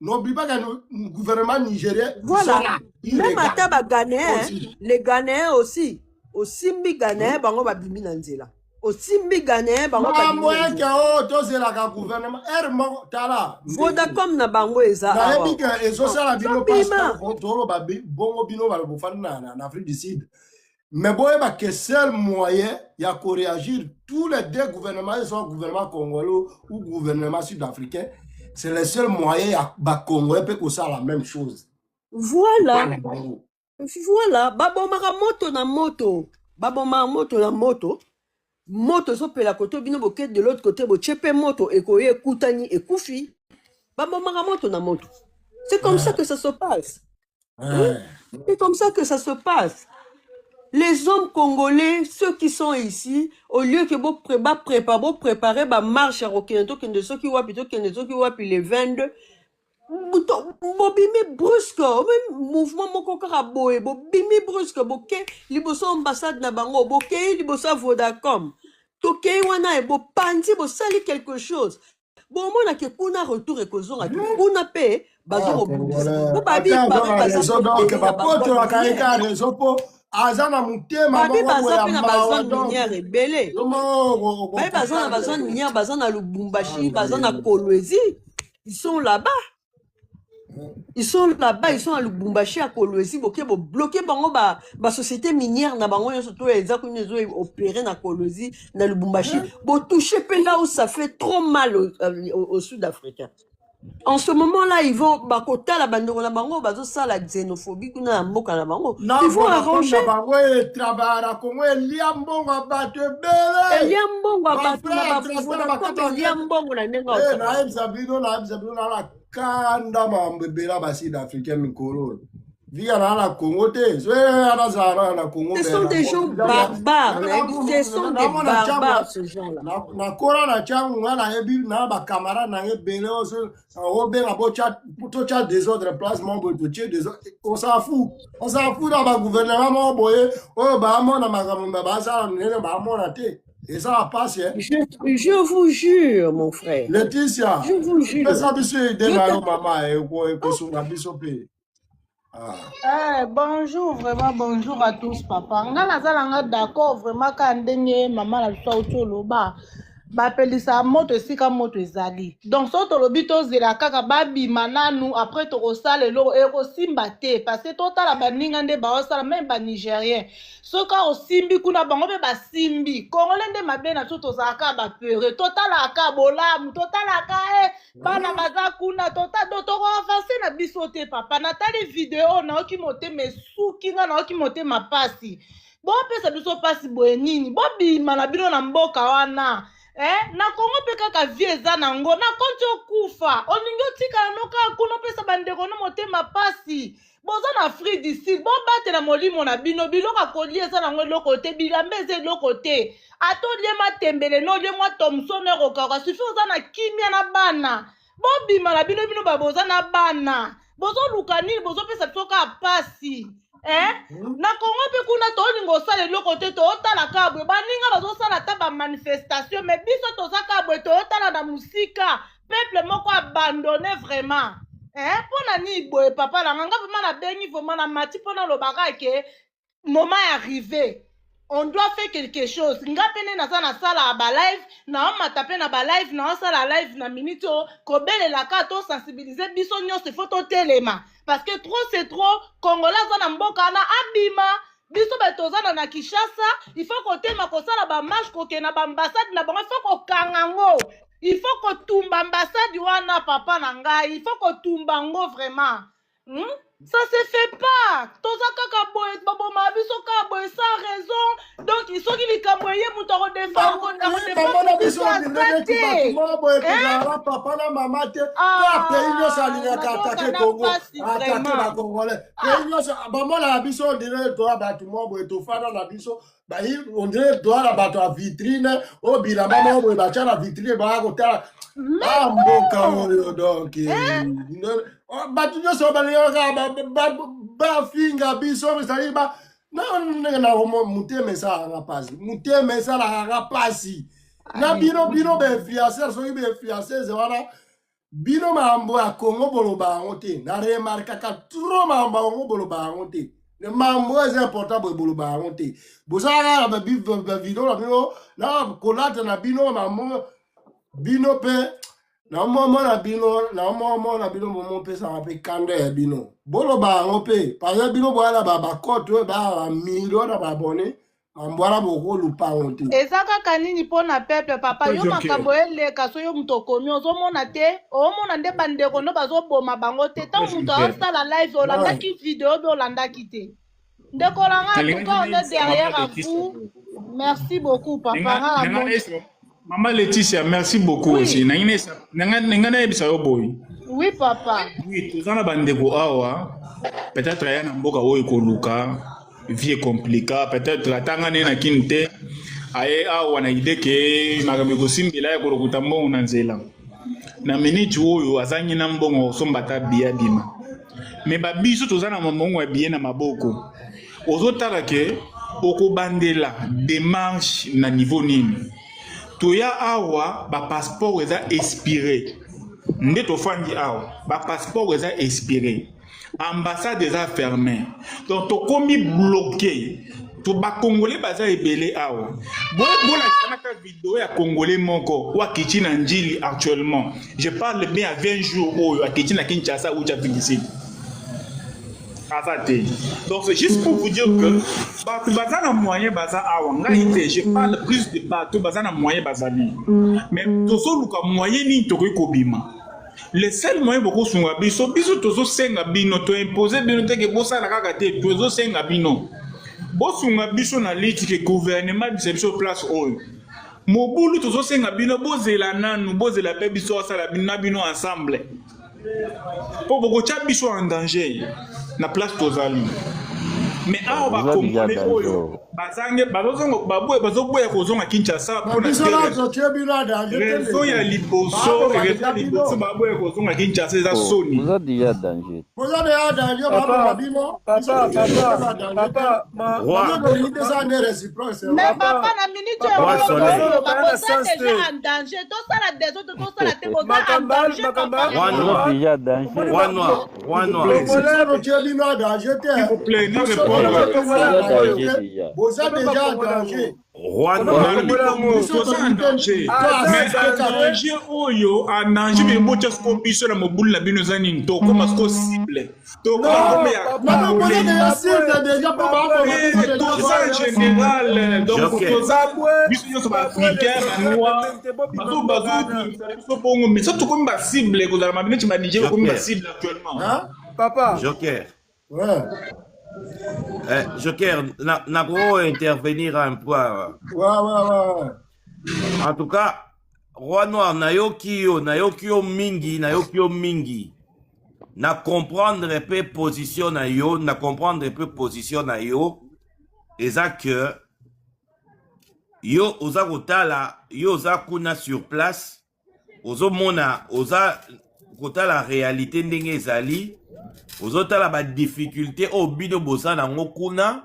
n'oublie pas que le gouvernement nigérien. Voilà. Même à Taba Ghanéen, les Ghanéens aussi. Au Simbi Ghanéen, bango ba bimi na nzela. Au Simbi Ghanéen, bango ba bimi na nzela. Gouvernement Vodacom na bango eza. Na ebi que ezosala bino passe contrôle ba bongo bino ba bofana en Afrique du Sud. Mais bon, il y a que seul moyen il y a qu'à réagir. Tous les deux gouvernements, soit gouvernement congolais ou gouvernement sud-africain, c'est le seul moyen il y a Congolais peut que ça la même chose. Voilà. Voilà. Babomaka moto na moto. Babomaka moto na moto. Moto so pe la côté bino boke de l'autre côté bo chepe moto et koye kutani et koufi. Babomaka moto na moto. C'est comme ça que ça se passe. C'est comme ça que ça se passe. Les hommes congolais, ceux qui sont ici, au lieu que vous préparer ma marche à Rokinto, ceux qui wapi les 22, bobimi brusque, même mouvement moko karaboé, bobimi brusque, boké, liboso ambassade na bango, boké, liboso Vodacom, toké wana e bo panti, bo sali quelque chose. Bon, moi, na kuna retour et kozonga, kuna pe, bazo bo babi azana mutema babi bazana bazana minière rebelle babi bazana minière bazana Lubumbashi bazana Kolwezi ils sont là-bas ils sont à Lubumbashi à Kolwezi boké bo bloquer bango ba société minière na bango surtout exact une zo opérer na Kolwezi na Lubumbashi bo toucher pe là où ça fait trop mal au sud-africain. En ce moment-là, ils vont bakota la bande la bango bazo ça la xénophobie kuna mboka la bango. Ils vont arranger travailler comme liambonga bate bele. Liambonga bate na bafuona liambonga na nenga. Na zabino la kanda mambebela ba sud-africain mikolo. Via la Congo te, ce sont des gens barbares, ce sont des barbares ce genre-là. Na kora na changu na ebi na ba camara na ebele o be na bocha pour cha désordre placement pour tuer des on s'en fout dans ba gouvernement boye o ba mo na makambo ba sa nene ba mo na te. Et ça passe. Je vous jure, mon frère. Laetitia. Je vous jure. Ça biso de na maman e ko so na biso pe. Bonjour, vraiment bonjour à tous, papa. On a d'accord, vraiment, quand maman a le bapelisa moto esika moto ezali donc so tolobi tozela kaka babi mananu après tokosala eloko ekosimba te parce que totala baninga nde baosala même ba nigérien soka osimbi kuna bango mpe basimbi congolais nde mabe na so tozalaka bapeure totalaka bolamu totalaka bana baza kuna tokoavance na biso te papa natali video naoki motema esuki nga naoki motema pasi bopesa biso pasi boye nini bobima na bino na mboka wana na Congo pe kaka vie eza nango na konti okufa olingi otikala noka kuna opesa bandeko no motema pasi boza na Afrique du Sud bobatela molimo na bino biloko kolia eza nango eloko te bilambe eza eloko te atolie matembele nolie mwa Thomson ekokaka sufi oza na kimia na bana bobima na bino baboza na bana bozoluka nini bozopesa biso kaka pasi na Congo pe kuna tolingo osala eloko te tootala kabwe baninga bazosala ta bamanifestation mais biso toza kabwe tootala na musika peuple moko abandonné vraiment mpona nini boye papa na nganga vraiment nabengi vraiment na mati mpona lobaka ke moment est arrivé on doit faire quelque chose nga pene naza na sala ba live na omata pe na ba live na osala live na minute kobelelaka to sensibiliser biso nyonso faut totelema parce que trop c'est trop congolais za na mboka na abima biso betozana na Kinshasa il faut kotema kosala ba marche kokena ba ambassade na bango il faut kokangango il faut kotumba ambassade wana papa na ngai il faut kotumba ngo vraiment ça se fait pas toza kaka boye baboma biso kaka boye sans raison donc qui sont qui likambo ye muto ko défendre ko Maman a biso ndenge tu vas boye que papa na maman te pa pays nyonso alingaka attaquer Congo attaquer ba Congolais pays nyonso maman na biso ndenge to abatu mo boye to fana na biso ba on dirait to ala bato a vitrine o bilamba mo boye ba tala vitrine ba ko tala mboka oyo donc batu nyonso balingaka ba finga biso c'est ba non na muteme sa rapaz muteme sa la rapasi na bino be fiancé so be fiancé zwana bino mambo ya Congo boloba ngote na remarka ka trop mambo ngo boloba ngote le mambo est important boloba ngote bozara ba video la bino na kolata na bino mambo bino pe na momo na bino momo pe sa pe kande bino bolo ba ngope par exemple bino boala ba kote ba million na ba abonné ambwala boko lupa ngote ezaka kanini pona peuple papa yo makambo eleka so yo muto komi ozomona te omona nde bandeko no bazoboma bango te tant muto asala live olandaki video be olandaki te ndeko langa tout on est derrière vous merci beaucoup papa. Maman Laetitia, merci beaucoup aussi. Oui, papa. Oui, tout ça, peut-être qu'il y a un mboka où il vie est compliquée, peut-être la tangane na kinte, aye wana idée que magamego simbila ya korokuta mbongo na nzela. Na minute oyo azangi na mbongo sombata biya bima. Mais ba biso tozana mbongo ya biye na maboko. Ozotala ke okobandela démarche na niveau nini. Toya awa ba passeport eza expiré nde to fandi awa ba passeport eza expiré ambassade eza fermé donc to komi bloqué to ba congolais baza ebele awa bola kanaka vidéo ya congolais moko wa kichina njili actuellement je parle bien à 20 jours oyo a kichina Kinshasa ou Tchafingisi. Donc c'est juste pour vous dire que bazana moyen baza awanga ite je parle plus de bateau bazana moyen bazali mais tozo luka moyen ni tokoki kobima le seul moyen boko sunga biso tozo senga bino to imposer bino te ke bosa la kaka te tozo senga bino bo sunga biso na liti ke gouvernement biso place oyo mobulu tozo senga bino bozela nanu bozela pe biso sala bino ensemble pour boko cha biso en danger na place tozali mais awa ba congolais oyo bazange bazozongo babwe bazoboya kozonga Kinshasa pour na raison ya liboso babwe kozonga Kinshasa eza soni vous êtes déjà danger mais papa na minute déjà en danger to sala des autres to sala te boza en danger oyo anange be mocha scopiso na mobulu na bino zani to comme sco cible to comme ya général donc biso so ba africain noir bazo bongo mais surtout comme ba cible ko za ma bineti ma Niger comme ba cible actuellement papa Joker ouais Joker, n'a pas intervenir un peu. Ouais. En tout cas, Roi Noir, nayoki yo mingi. Na comprendre un peu position na yo, et ça que yo oza kotala, yo oza kuna sur place, ozo mona, oza kotala réalité ndenge ezali. Ozotala ba difficulté au bino bosa na ngokuna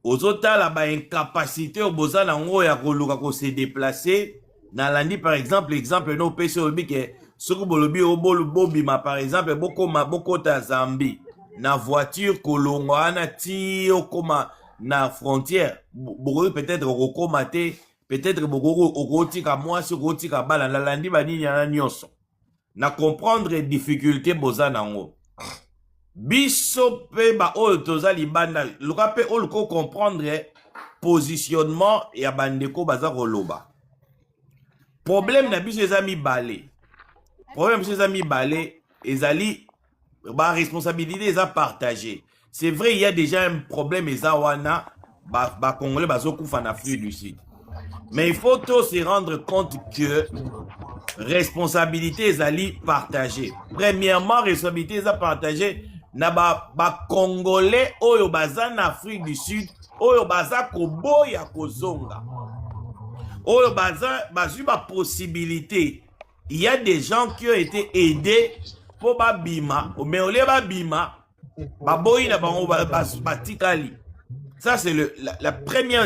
ozotala ba incapacité au bosa na ngo ya koluka ko se déplacer na landi par exemple no pese obi ke soko bolobi obolo bobima par exemple boko ta Zambie na voiture kolonga na ti okoma na frontière boko peut-être okomate peut-être boko okotika mwasi okotika bala na landi bani na nyonso na comprendre difficulté bosa na ngo biso pe ba oyo tozali banda luka pe oluko comprendre positionnement ya bandeko baza koloba problème na biso ezami balé ezali ba responsabilité eza partagée c'est vrai il y a déjà un problème ezawana Congolais bazokufa en Afrique du Sud. Mais il faut tous se rendre compte que responsabilité ezali partagée. Premièrement, responsabilité ezali partagée na Congolais oyo baza en Afrique du Sud, oyo baza koboya kozonga. Oyo baza possibilité. Il y a des gens qui ont été aidés pour babima, mais au lieu babima, baboyi na bango batikali. Ça c'est la premier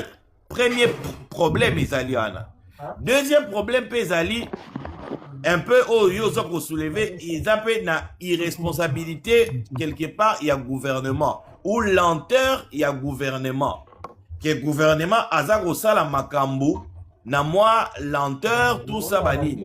problème ezaliana. Deuxième problème ezali un peu yo ça pour soulever, ils appellent na irresponsabilité quelque part il y a gouvernement ou lenteur il y a gouvernement. Que gouvernement azako sala makambo na moi lenteur tout ça bani.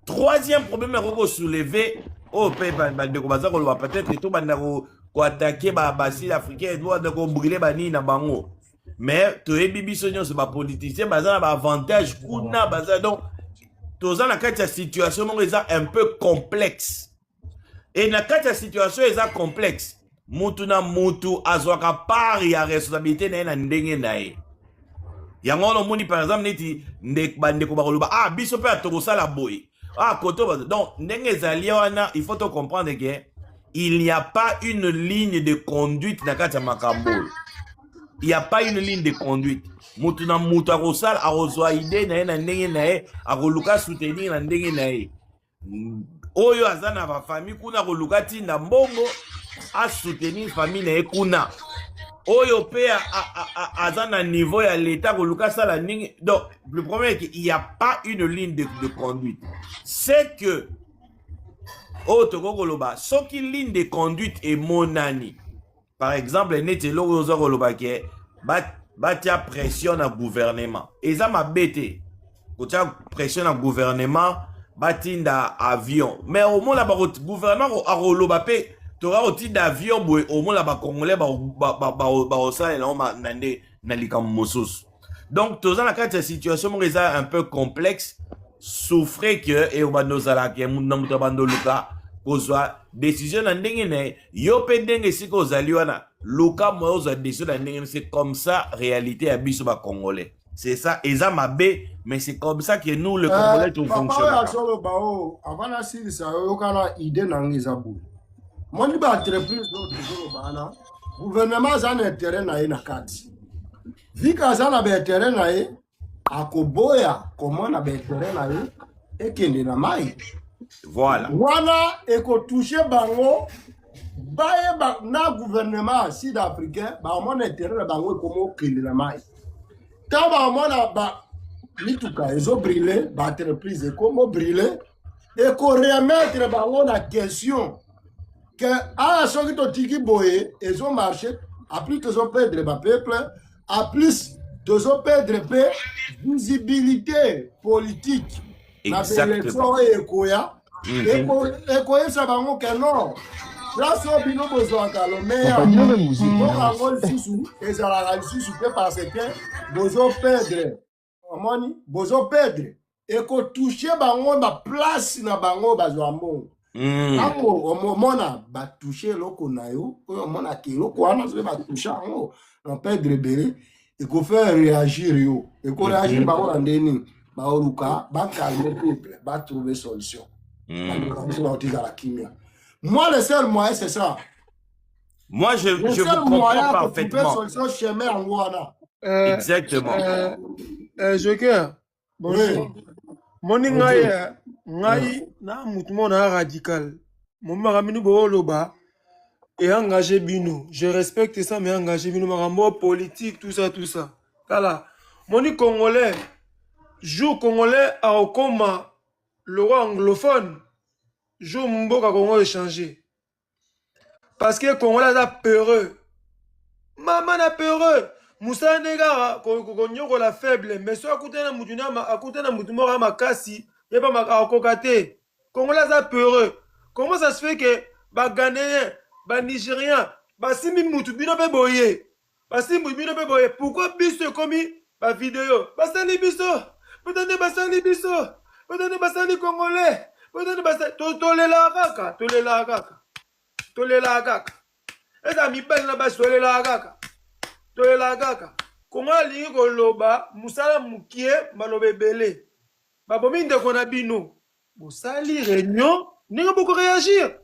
Troisième problème qu'on soulever au pays peut-être tout bandako ko attaquer ba basi africain doit de ko brûler bani na bango. Mais to ebibi sonyo c'est ba politicien baza na avantage kuna baza donc toza na kati ya situation mo eza un peu complexe. Et na kati ya situation eza complexe. Mutu na mutu azwaka part ya responsabilité na ndenge na ye. Yango no moni par exemple neti bandeko bakoloba ah biso pe atokosala boy. Ah koto donc ndenge ezali wana il faut te comprendre que il n'y a pas une ligne de conduite na kati ya makambo. Il n'y a pas une ligne de conduite. Mutu na mutu akosala akozwa idée na ye na ndenge na ye akoluka soutenir na ndenge na ye. Oyo aza na ba famille kuna koluka tinda mbongo a soutenir famille na ye kuna. Oyo pe aza na niveau ya l'état koluka sala ndenge. Donc le problème est qu'il n'y a pas une ligne de conduite. C'est que Otoko koloba soki ligne de conduite est monani. Par exemple, netelo ozo koloba ke batia pression na gouvernement. Eza mabete. Kotia pression na gouvernement batinda avion. Mais au moins la gouvernement a koloba pe tora oti d'avion boy au moins la congolais ba osala na nande na likam mosus. Donc toza na kati situation mo eza un peu complexe. Souffrez que et obandozala ke munna mutabando luka kozwa décision na ndenge ne yo pe ndenge siko ozali wana luka mo ozwa décision na ndenge c'est comme ça réalité ya biso ba congolais. C'est ça eza mabe mais c'est comme ça que nous le congolais tout fonctionne. Avant la série ça yo kana idée na ngeza bu. Moi ni ba entreprise do bana gouvernement za na intérêt na na kati. Vika za na ba intérêt na ye akoboya comment na ba intérêt na ye ekende na mai. Voilà. Voilà, et qu'on touche bango, na gouvernement sud-africain, mon intérêt bango comme qu'il la maille. Quand ils ont brûlé, l'entreprise est comme brûlé, et qu'on remettre bango la question que à ceux qui ont tiki boye, ils ont marché, à plus qu'ils ont perdu le peuple, à plus qu'ils ont perdu visibilité politique. Exactement. Et quoi ça va mon canon là so bino besoin kalo mais et ça la réussite parce que bozo perdre et ko toucher bango ba place na bango bazwa mbongo ako omona ba toucher loko na yo ko mona ki loko wana so ba toucher ngo on perdre belé et ko faire réagir yo et ko réagir bango na ndeni ba oruka ba calmer peuple ba trouver solution. Moi, le seul moyen, c'est ça. Moi, je vous comprends parfaitement. Exactement. Joker, bonjour. Mon ngai na mouvement radical. Mon maraminu booloba et engagé bino. Je respecte ça, mais engagé bino marambo politique, tout ça. Voilà. Mon congolais, jour congolais à Okoma. Le roi anglophone, je m'mboka Congo échanger. Parce que Congolais a peureux. Maman a peureux. Moussa Negara, Konyo la faible, mais soit à na mutumora makasi, y'a pas ma kokate. Congolais a peureux. Comment ça se fait que ba Ghanéen, ba Nigérien, ba simi mutu bino pe boye. Ba simi bino pe boye. Pourquoi biso commis ba vidéo? Ba sali biso. Peut-être ba sali biso. Peut-être basali congolais. Peut-être basali tolela kaka. eza mibali na basi tolela kaka kongo alingi koloba musala mukie baloba ebele babomi ndeko na bino bosali réunion ndenge boko réagir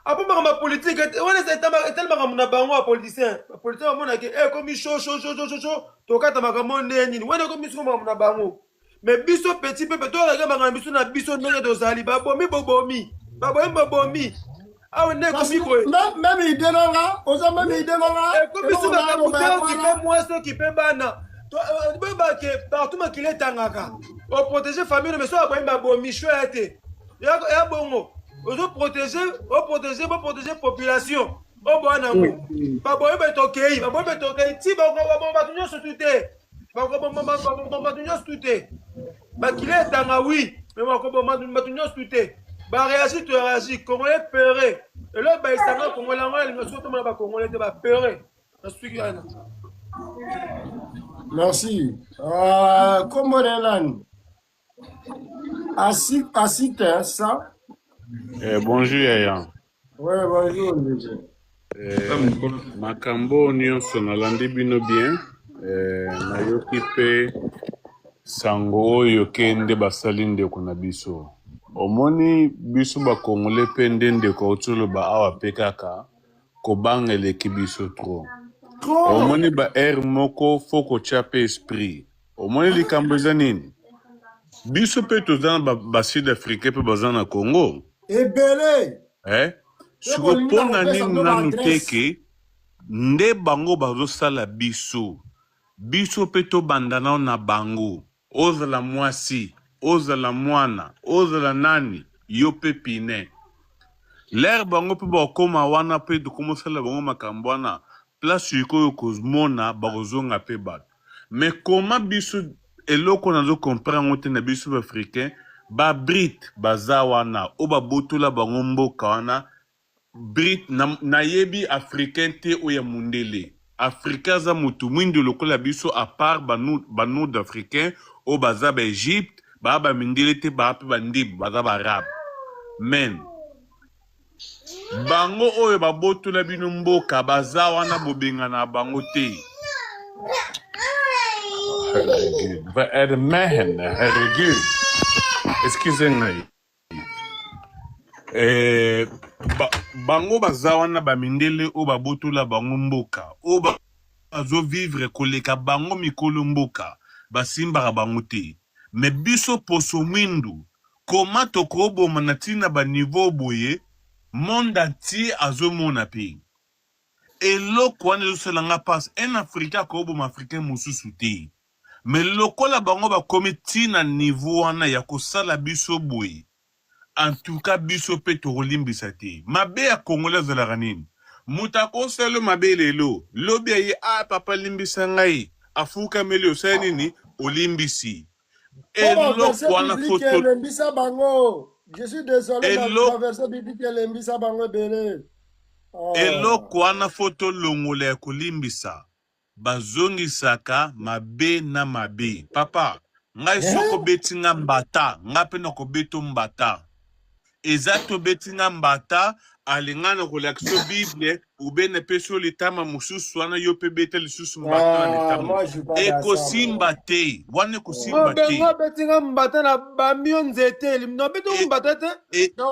apo makambo politique wana etali makambo na bango ya politicien bamonaki ekomi chaud tokata makambo nde nini wana ekomi siko makambo na bango mais biso petit pepe toyaka makambo na biso na biso ndenge tozali babomi awa nde ekomi boye même idée nanga oza même idée nanga ekomi so bakabuta okipe mwasi okipe bana boyebake partout makili etangaka oprotege famille mais so babomi babomi shwe ya te ya bongo oprotege population oboya nango baboyi betokei ti bato nyonso tu te bato nyonso tu te bakili etanga wi mais bato nyonso tu te baréagi toréagi congolais peure elo baisanga congolais yango elinga soki tomona bacongolais te bapeure nasuki wana merci kombo nelani asite ça. Bonjour Yaya. Ouais, bonjour monsieur. Makambo nyonso nalandi bino bien. Nayoki pe sango oyo kende basali ndeko na biso. Omoni biso bakongole pe nde ndeko otoloba awa pe kaka kobanga eleki biso trop. Omoni ba air moko foko chape esprit. Omoni likambo eza nini? Biso pe toza na basud africain pe baza na Congo. Ebele. Siko pona nini nanu teke nde bango bazosala biso. Biso pe tobandana na bango. Ozala mwasi, ozala mwana, ozala nani, yo pe pine. L'air bango pe bakoma wana pe dokomosala bango makambo wana. Place yuko kozmona bazonga pe bat. Mais comment biso eloko nazo comprendre te na biso africain ba Brit baza wana o ba botola bango mboka wana Brit na yebi africain te o ya mundele africain za mutu mwindu lokola biso à part banu d'africain o baza ba Egypte ba mindele te ba pe bandib baza ba arab men bango oyo ba botola bino mboka baza wana bobenga na bango te. Herregud. Excusez-moi. Bango baza wana bamindele o babotola bango mboka. O bazo vivre koleka bango mikolo mboka. Basimbaka bango te. Me biso poso mwindu. Koma tokobo manatina ba niveau boye. Monde entier azomona pe. Eloko wana ezosalanga passe. Un Africain kobo m'Africain mosusu te. Mais lokola bango ba komiti na niveau wana ya kosala biso boye. En tout cas biso pe to limbisa te. Mabe ya Congolais de la ranine. Mutako selo mabe lelo. Lobi ye papa limbisa ngai. Afuka meli osani ni olimbisi. Eloko wana photo limbisa bango. Je suis désolé la version biblique limbisa bango bele. Eloko wana photo longola ya kolimbisa. Bazongi saka mabe na mabe. Papa, ngai soko beti nga mbata, nga pe noko beto mbata. Ezato beti nga mbata, alinga na kolakso Bible, ube ne peso litama mususu wana yo pe bete lisusu mbata na litama. Eko simba te, wane ko simba te. Nga beti nga mbata na bamio nzete, no beto mbata te.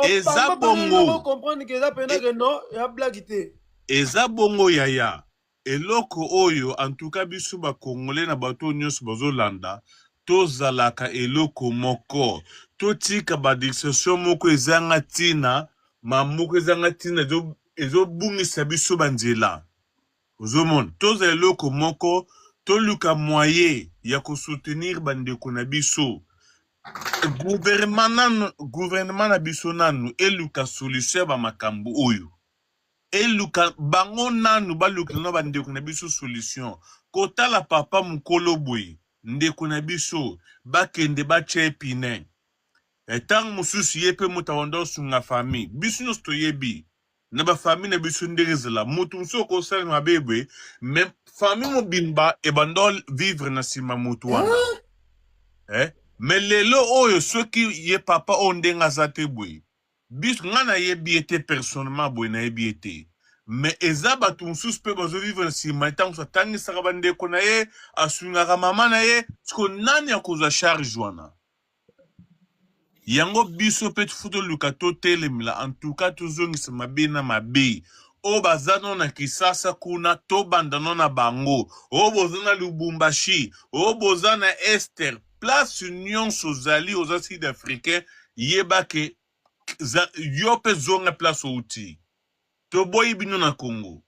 Eza bongo. Comprendre que eza pena que non, ya blagi te. Eza bongo yaya. Eloko oyo en tout cas biso ba Congolais na bato nyonso bazolanda tozalaka eloko moko totika ba discussion moko ezanga tina mamoko ezanga tina ezobungisa biso banzela ozomona toza eloko moko toluka moyen ya kosoutenir bandeko na biso gouvernement na biso nanu eluka solution ba makambo oyo. Eluka bango nanu baluka na bandeko na biso solution kotala papa mukolo boy ndeko na biso bakende bache pine etang mususu yepe mutawondo sunga famille biso no stoyebi na ba famille na biso nderezela mutu msoko sala na bebe mais famille mobimba e bandol vivre na sima mutu wana mais lelo oyo soki ye papa ondenga zate boy bis ngana yebi ete personnellement boy na yebi ete mais eza bato mosusu mpe bazovivre na nsima ntango so atangisaka bandeko na ye asungaka mama na ye siko nani akozwa charge wana yango biso mpe tufu toluka totelemela en tout cas tozongisa mabe na mabe oyo baza no na kisasa kuna tobanda no na bango oyo boza na lubumbashi oyo boza na ester place nyonso ozali oza sud africain yeba ke yo mpe zonga place outi toboyi bino na Congo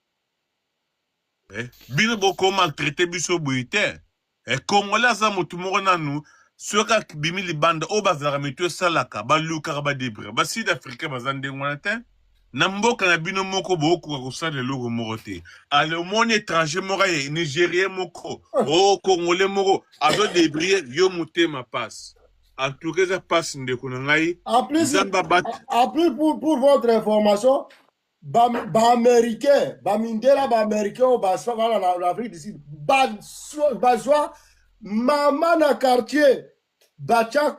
bino boko maltraité biso boye te Congolais aza motu moko nanu soki akibimi libanda oyo bazalaka metu esalaka balukaka badebre basud africain baza ndenge wana te na mboka na bino moko bokoka kosala eloko moko te ale omoni étranger moko ye nigérien moko o congolais moko azodebrie yo motema passe en tout cas eza passe ndeko na ngai après pour votre information ba-américain bamindela ba-américain oyo baswa wana na Afrique du Sud bazwa mama na quartier batia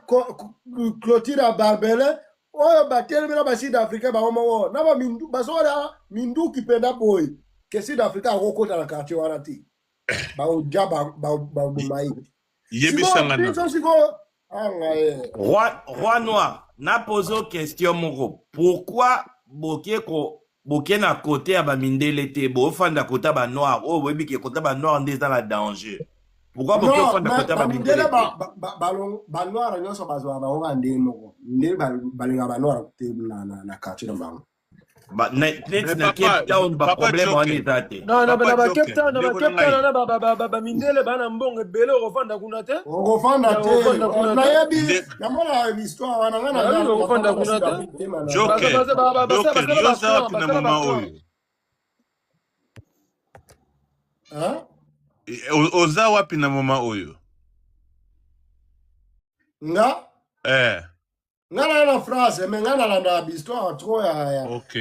clôture ya barbelin oyo batelemi na basud africain bango moko na bazwala minduki mpenza boye ke sud africain akokota na quartier wana te baodia baboma ye yebisanga sikoyo Roi Noir, n'a posé une question moko. Pourquoi boké na côté à bamindele te bo fanda côté ba noir oh webi ke côté ba noir ndé dans la danger. Pourquoi boké fanda côté ba bamindele ba noir nyonso bazwa ba ngo ndé moko ndé balinga ba noir te na quartier na bango. Ba net na Cape Town ba problème on est até. Non ba Cape Town na ba mindele bana mbongo belé ofanda kuna te. Ofanda te. Na yebi na mona histoire wana ngana ofanda kuna te. Joker yo za na mama oyo. Oza wapi na mama oyo? Nga? Ngana na phrase, mais ngana la histoire trop ya. Ok.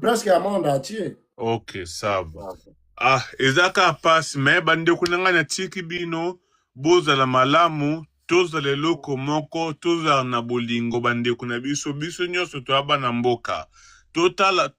Presque à monde entier. Ok, ça va. Ah, ezaka passe mais bande kunanga na tiki bino boza la malamu toza le loko moko toza na bolingo bande kuna biso nyonso to aba na mboka. Totala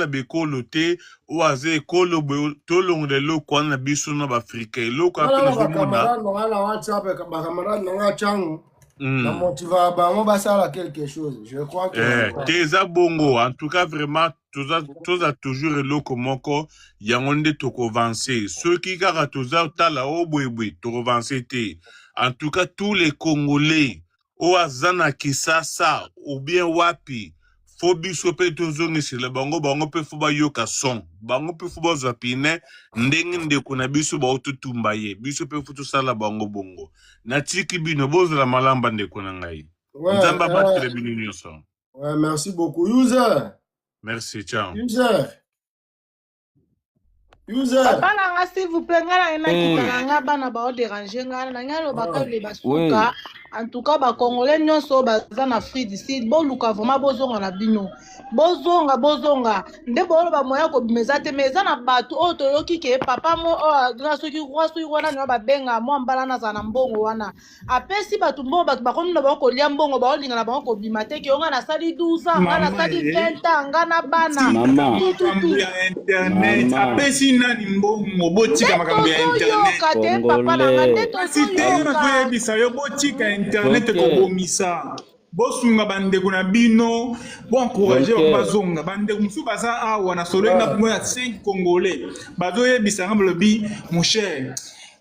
bekolo te oaze ekolo tolongo le loko na biso na Afrika loko apena zomona. Ngana WhatsApp ba camarade nga changu. Ça motive bango basala quelque chose. Je crois que teza bongo en tout cas vraiment toza toujours eloko moko yango nde tokovanse ceux qui kaka toza tala obwebwe tokovanse te en tout cas tous les Congolais oazana kisasa ou bien wapi fo biso pe tozongisela bango pe fo bayoka son bango pe fo bazwa pine ndenge ndeko na biso baotutumba ye biso pe fo tosala bango bongo na tiki bino bozala malamba ndeko na ngai nzamba batele bino nyonso. Ouais, merci beaucoup user. Merci, ciao. User. Papa nanga s'il vous plaît ngala na kitanga bana ba déranger ngala na ngalo bakale basuka en tout cas ba congolais nyonso baza na Afrique du Sud bo luka vraiment bozonga na bino bozonga nde bolo ba moya ko bimeza te meza na bato o to yoki ke papa mo na soki kwaso wana no ba benga mo mbala na za na mbongo wana apesi bato mbo bato bakomi na ba ko lia mbongo ba olinga na ba ko bimate ke nga na sali 12 ans nga na sali 20 ans nga na bana internet apesi nani mbongo botika makambo ya internet papa na ngate to bisa yo botika internet ko bomisa bosunga bandeko na bino bo encourager bazonga bandeko musu baza awa na solo na mo ya 5 congolais bazoyebisa ngalobi mon cher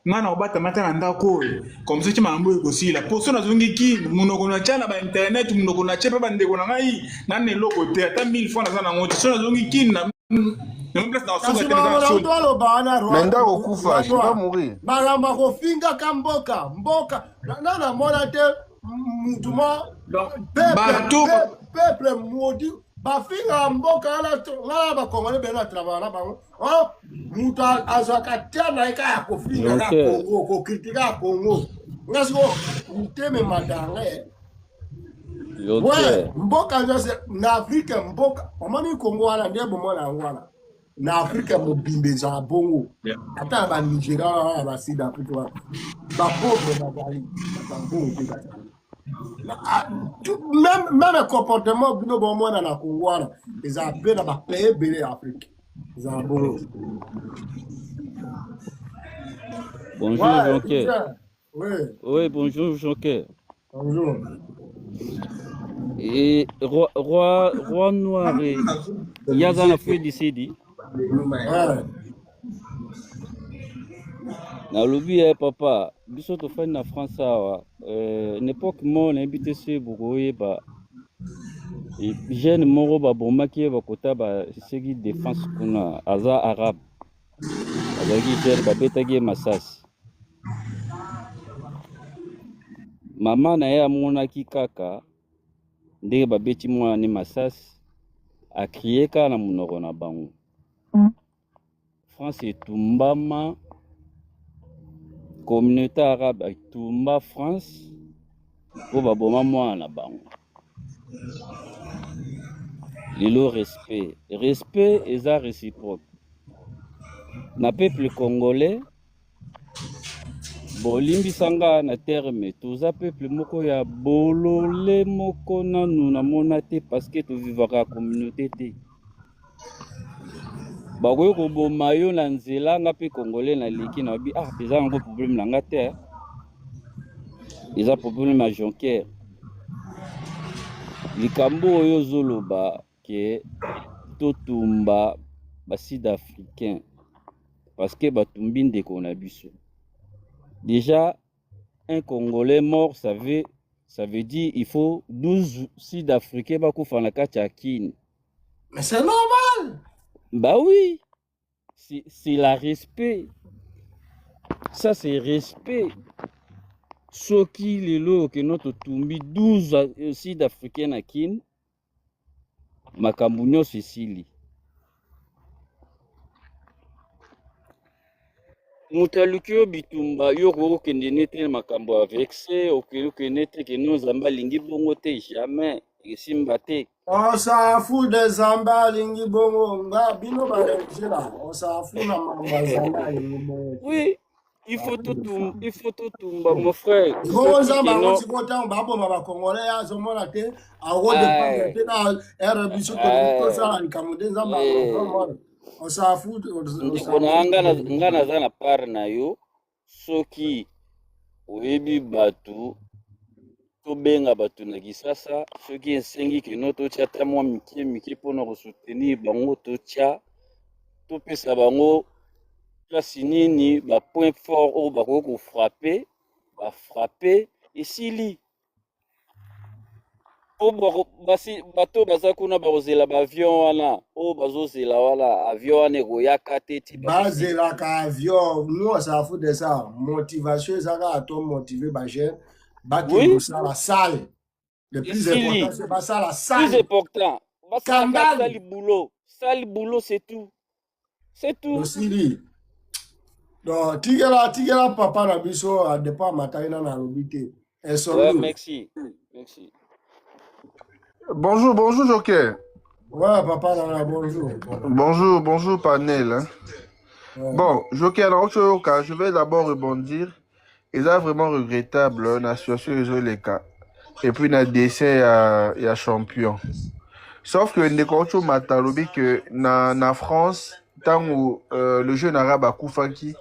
ngana obata matana ndako comme ça mambo ekosila poso na zongi ki munoko na chana ba internet munoko na chepa bandeko na ngai na neloko te ata 1000 fois na ngoti so na zongi ki na Menda okufa, shiba mourir. Malamba kofinga kamboka, mboka. Nana mona te mutuma peuple maudit. Bafinga mboka ala to ngala ba kongole bena travailler bango. Oh, muta azaka tena ika kofinga ka Congo, ko kritika Congo. Ngasko muteme madanga. Ouais, mboka nzose na Afrika mboka. Omani Congo ala ndebo mona ngwana. Na Afrika mobimbeza bongo ata ba Nigeria ba Sud Africa ba pauvre ba bali ba bongo Même le comportement de nos bons dans la Congo, ils ont appelé dans la pays belé Afrique. Ils ont bon. Bonjour, Ouais, Jonker. oui. Oui, bonjour, Jonker. Bonjour. Et roi noir, il y a dans la feuille d'ici. Ouais. Na lobi papa, biso to fait na France awa. N'époque mo na habité sur Bogoye ba. Et jeune moro ba bomaki ba kota ba segi défense kuna aza arabe. Azaki jeune ba betagi masasi. Mama na ye amonaki kaka ndenge babeti mwana ni masasi akrie kaka na monoko na bango. France etumbama, communauté arabe etumba France po baboma mwana na bango. Lelo respect eza réciproque. Na peuple congolais bolimbisanga na terme toza peuple moko ya bolole moko nanu na mona te parce que tovivaka communauté te. Bakoki koboma yo na nzela nga mpe congolais na leki na bi eza yango problème na nga te. Eza problème ya Jonker. Likambo oyo zoloba ke totumba ba sud-africain parce que batumbi ndeko na biso. Déjà, un Congolais mort, ça veut dire il faut 12 Sud-Africains qui font la kachakine. Mais c'est normal. Bah oui, c'est la respect. Ça, c'est respect. Ce qui est là, que notre tumbi 12 Sud-Africains à kin, Makambunyo Sicily. Mutalukio bitumba yoko kende nete makambo avec c'est okyo nete que nous zamba lingi bongo te jamais isimba te. On s'en fout des zamba lingi bongo nga bino ba là. On s'en fout na mamba zamba lingi bongo. Oui, il faut tout tumba mon frère. Bon zamba on ti konta babo maba congolais ya zo mona te a ro de te na RBC to ça en kamude zamba. On s'en fout. Ngana za na par na yo soki oyebi batu to benga batu na kisasa soki esengi kino to tia ta mwa mike mpona kosoutenir bango to tia to pesa bango place nini ba point fort oyo bakoki kofrappe bafrappe esili po bato baza kuna bakozela baavion wana oyo bazozela wana avion wana ekoyaka te ti bazelaka avion nous on s'en fout de ça motivation ezaka ato motiver bajeune bakende kosala salle le plus important c'est basala salle plus important basala sali boulot c'est tout osili donc tigela papa na biso adepa mataina na lobi te merci Bonjour Joker. Ouais, papa, là, bonjour. Bonjour panel. Hein. Ouais. Bon, Joker, je vais d'abord rebondir. Et c'est vraiment regrettable, la situation les cas. Et puis, na dessin il y a champion. Sauf que Ndekocho Matalobi que na France, tant où le jeune arabe a Koufaki,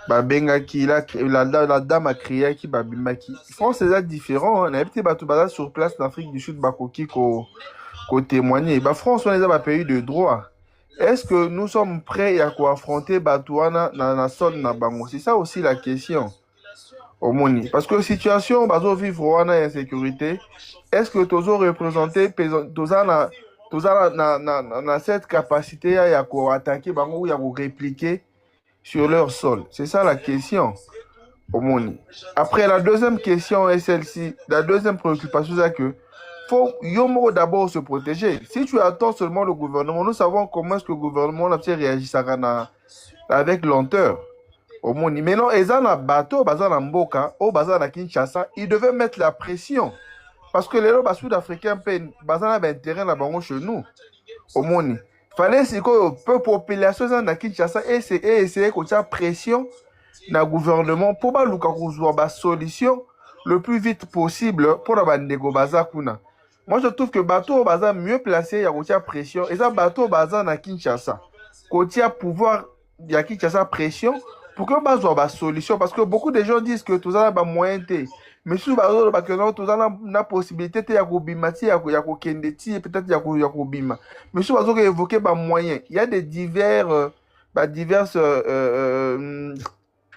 Bengaki, la dame a crié qui Babimaki. France, c'est différent. On a été battu sur place en Afrique du Sud, Bakoki, ko témoigner. France, on est un pays de droit. Est-ce que nous sommes prêts à affronter Batouana dans la zone na Bango? C'est ça aussi la question. Au Moni. Parce que situation, bazo vivre Rwanda et insécurité, est-ce que tu as représenté, tu as cette capacité à attaquer Bango ou à répliquer sur leur sol? C'est ça la question. Au Moni. Après, la deuxième question est celle-ci. La deuxième préoccupation, c'est que faut d'abord se protéger. Si tu attends seulement le gouvernement, nous savons comment est-ce que le gouvernement réagissera avec lenteur. Au Moni. Maintenant, ils ont un bateau, ils ont un Mboka, ils ont un Kinshasa, ils devaient mettre la pression. Parce que les lobes sud-africains ont un intérêt là-bas chez nous. Au Moni. Il fallait que la population de Kinshasa essayer de faire pression dans le gouvernement pour avoir une solution le plus vite possible pour la bandego baza kuna. Moi, je trouve que bateau baza mieux placé, il y a aussi pression. Et ça, bateau baza na Kinshasa. Côté pouvoir, il y a Kinshasa pression pour que baza ba solution. Parce que beaucoup de gens disent que tout ça ba moyen té. Mais si bazo ba que non, tout ça na possibilité té ya ko bimati ya ko kendeti peut-être ya ko bima. Mais si bazo évoquer ba moyen, il y a des diverses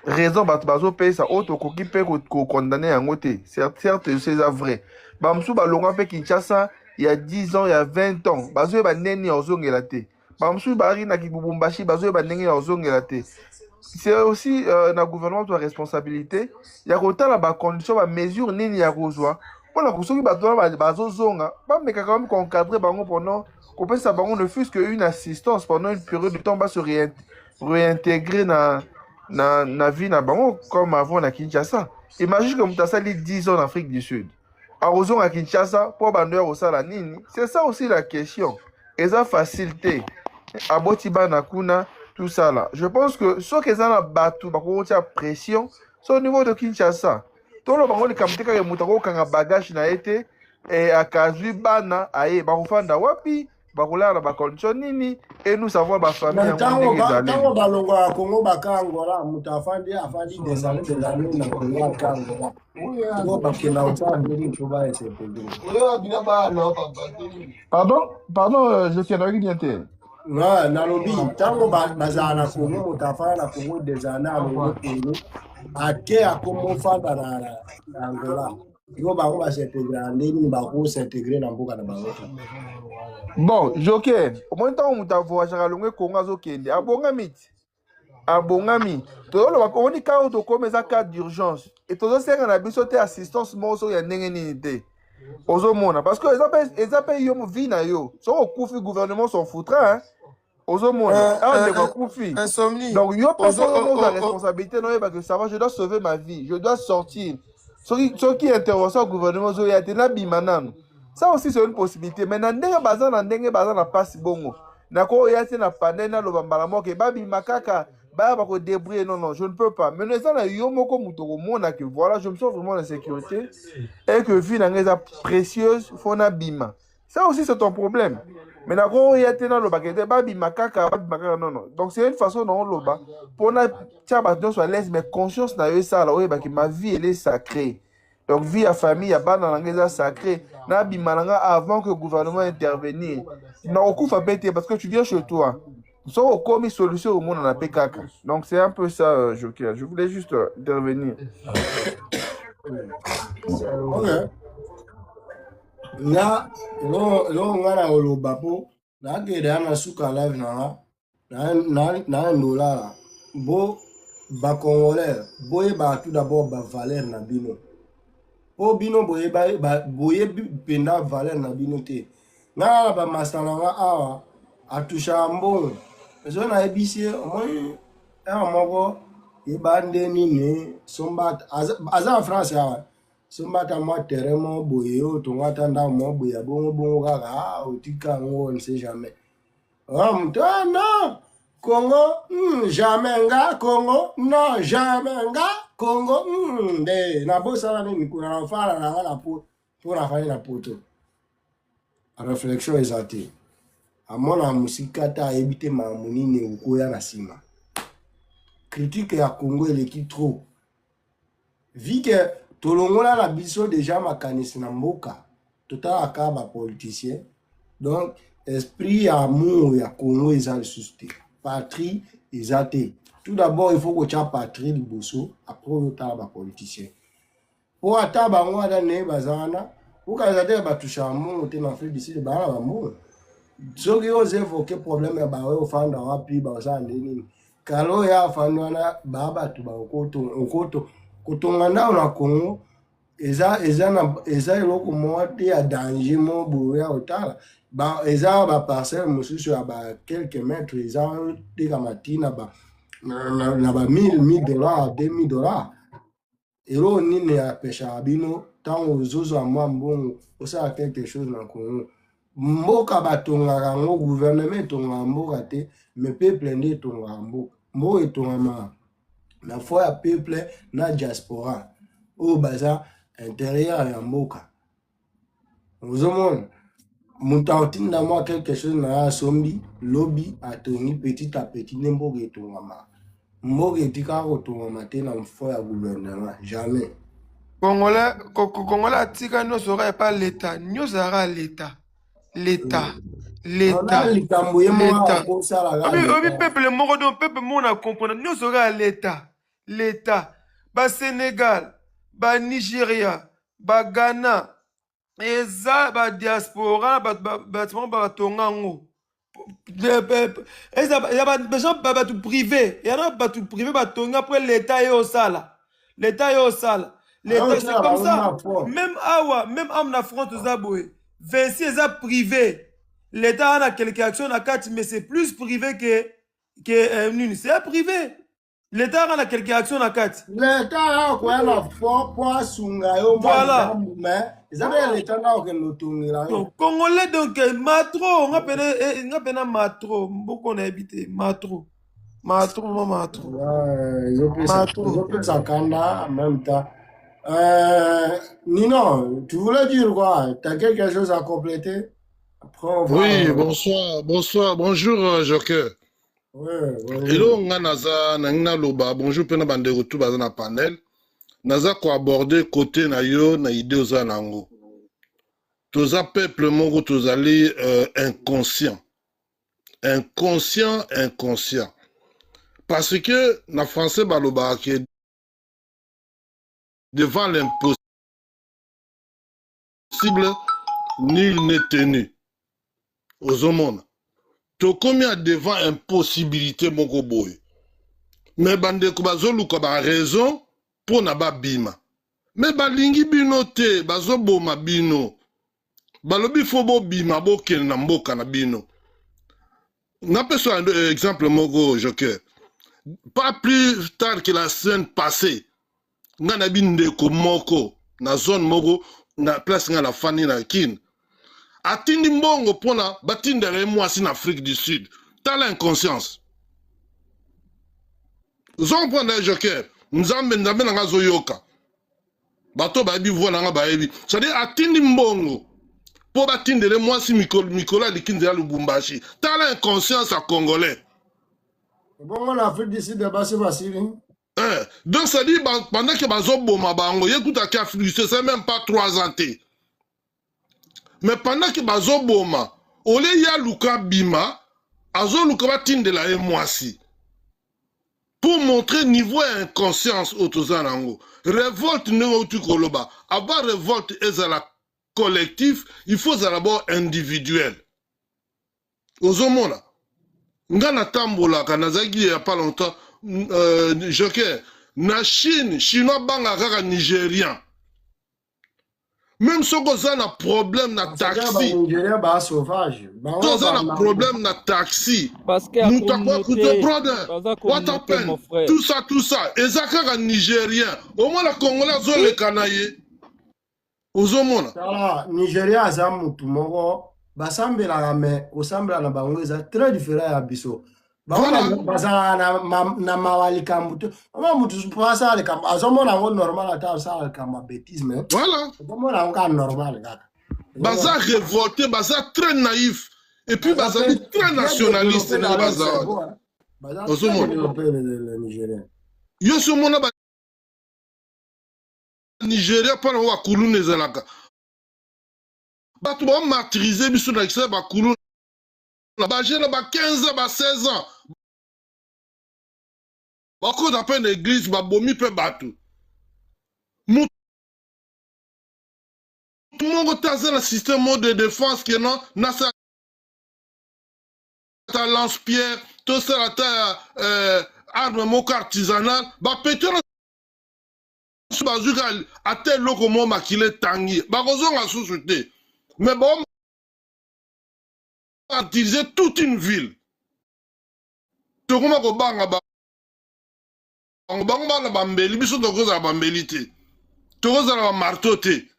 raison bazo paye ça auto ko peut condamner en côté certes c'est vrai bamsu balonga pe Kinshasa il y a 10 ans il y a 20 ans bazo ba neni ozongela te bamsu bari na Kibubumbashi bazo ba neni ozongela te. C'est aussi na gouvernement de responsabilité il y a kotala ba condition ba mesure nini ya kozwa pona kusoki bato bazo zonga ba meka quand même encadrer bango pendant qu'on peut ça bango ne fût-ce qu'une assistance pendant une période de temps ba se réintégrer na vie na bango comme avant na Kinshasa. Imagine que Moutassa lit 10 ans en Afrique du Sud. À Ozon à Kinshasa, pour bandeur au Salanini, c'est ça aussi la question. Et ça facilité. À Botiba Nakuna, tout ça là. Je pense que ce qu'ils ont battu, la pression, c'est au niveau de Kinshasa. Tout le monde qui a été moutako kanga bagage na été et à Kazui Bana, aye, barufanda wapi. Et nous savons ma famille tango balongo ya Congo bakangola mutafandi afandi des années na Congo bakangola ngo bakena utandiri tuba ese pardon je tiens à dire non nalobi tango bazana Congo mutafana na Congo des années na Congo ake akomo fanda na Angola ngo bango ba s'intégrer ndeni ba ko s'intégrer na mboka na bango. Bon, Joker, au moins temps où tu as voyagé à Longé, Congo, Zokende, à Bongami. Tout le monde, on dit quand on comme ça cas d'urgence. Et tout ça, c'est un abus de assistance, moi, il y a une unité. Parce que les appels, ils ont vie, ils ont couvert le gouvernement, sont foutra, hein. Aux hommes, donc, il y a pas de responsabilité, non, parce que ça va, je dois sauver ma vie, je dois sortir. Ceux qui interrogent au gouvernement, ils ont été là, bimanan. Ça aussi c'est une possibilité. Mais dans bazan na passe bongo. Nako yati na panena lo bambala moke babi makaka ba ko débrouiller non je ne peux pas. Mais ça na yo moko mutoko mona que voilà, je me sens vraiment en sécurité et que vie na ngeza précieuse fona bima. Ça aussi c'est ton problème. Mais nako yati na lo bakete babi makaka non. Donc c'est une façon non lo ba pour na tia ba soit à l'aise mais conscience na yo ça là oui ba que ma vie elle est sacrée. Donc, vie à famille, il y a pas dans l'anglais sacré. Avant que le gouvernement intervienne. Non, parce que tu viens chez toi. Nous sommes comme solution au monde en PKK. Donc, c'est un peu ça, Joker. Je voulais juste intervenir. Ok. Là, on a un bapo. Là, il y a un souka live. Na $1. Bo, ba congolais. Boye ba tout d'abord ba valeur na bino. O bino boye penda valeur na bino te na ba masalanga awa atusha mbongo ezo na ebisie moi moko ebande nini sombat aza en France awa sombata moi terrain boye o tongata nda mo boye bongo kaka otika ngo on ne sait jamais non Congo, jamais nga Congo, non jamais nga Congo, de na bosa na ni kuna na fala na la pour na fala na poto. Réflexion exaltée. Amona musika ta ebite ma munine ukoya na sima. Critique ya Congo elle est trop. Vu que tolongola la biso déjà makanisi na mboka, tota akaba politicien. Donc esprit amour ya Congo ezali susté. Patrie et athée. Tout d'abord, il faut que tu aies patrie de Bosso, après tu as un politicien. Pour attendre, on a des bazana, pour que tu aies battu un monde, tu as fait d'ici le bar à monde. Ceux qui ont évoqué problème, au fond d'avoir pu bazan, car il y a un fan de baba, tu vas au coton, coton, on a Congo, et ça, il y a un danger, mon bourreau, au tal. Bah, eza ba parcelle mosusu ya ba quelques mètres eza de kamatina ba na ba $1000 $2000 ero nini ya pesha bino tango zozo amwa mbongo osala quelque chose na Congo mboka batongaka ngo gouvernement etonga mboka te mais peuple nde etonga mboka etongama na foi ya peuple na diaspora oyo baza intérieur ya mboka ozomona moto aotinda mwa quelque chose na asombi lobi atongi petit à petit nde mboka etongama mboka etikaka kotongama te na mfo ya gouvernement jamais Congolais atika nyonso oka epa l'État nyonso aka l'État obi peuple moko donc peuple moko na comprendre nyonso oka l'État ba Sénégal ba Nigeria ba Ghana eza ba diaspora bato batonga yango eza bato privé yana bato privé batonga après l'État ye osala l'État c'est comme ça même awa na France oza boye Vinci eza privé l'État a quelque action na kati mais c'est plus privé que nini c'est privé l'État a quelque action na kati l'État a quoi na po asunga yo voilà mais ezaba l'État na ke lotongira yo Congolais donc matro nga pena matro mboko na habité matro yo pesa kanda en même temps Nino, tu voulais dire quoi? T'as quelque chose à compléter? Après, on va... Oui, bonsoir, bonjour Joker. Hello, naza na loba, bonjour pena bande retour baza na panel. Naza ko aborder côté na yo na idée oza nango. Toza peuple moko tozali inconscient. Inconscient. Parce que na français baloba ke devant l'impossible, nul n'est tenu. Ozomona. Tokomi a devant impossibilité moko boye. Mais bande ko bazoluka ba raison pour na ba bima. Mais balingi bino te, bazoboma bino. Balobi fo bo bima bo ken na mboka na bino. N'apeso un exemple moko Joker. Pas plus tard que la semaine passée. Ngana bindeko moko na zone moko na place nga la fani na kin atindi mbongo pona batindere mwasi na Afrique du Sud tala inconscience zon pona Joker nzambe na nga zoyoka bato bayebi vola nga bayebi c'est-à-dire atindi mbongo po batindere mwasi mikola likinze ya Lubumbashi tala inconscience à Congolais bon la Afrique du Sud basi donc ça dit pendant que bazoboma bango yekuta ki Afrique c'est même pas 3 ans. Mais pendant que bazoboma ole ya luka bima azo luka batindela e mwasi pour montrer niveau inconscience autozanango révolte nengo tukoloba avoir révolte ezala collectif il faut d'abord individuel ozomona ngana tambola kanazaki il y a pas longtemps Joker, na Chine, Chinois banga kaka Nigérien. Même si on a un problème na taxi. Nigérien ba sauvage. Quand on a un problème na taxi. Parce que nous t'avons coûté brother. What happened? Tout ça. Et ça kaka Nigérien. Au moins la Congolais zo le kanaye. Ozomona. Sala Nigérien aza mutu moko basambela me osambela na bango eza très différent ya biso. Na mawali kambuto ama mutu pasa ale kam azomona ngo normal ata ça comme bêtise mais voilà azomona ngo normal kaka baza révolté baza très naïf et puis baza très nationaliste na baza azomona le Nigérien yo somona ba Nigeria pana wa kulune zalaka batu ba maîtriser biso na kisa ba kulune ba jeune ba 15 ans ba 16 ans bako d'après l'église babomi pe batu mutu mongo taza na système de défense que non na sa ta lance-pierre tout ça ta arme moko artisanale ba péter bazuka ate loko mo makile tangi bakozonga susu te mais bon utiliser toute une ville tokoma kobanga bango bana bambeli biso tokozala bambeli te tokozala bamarteau te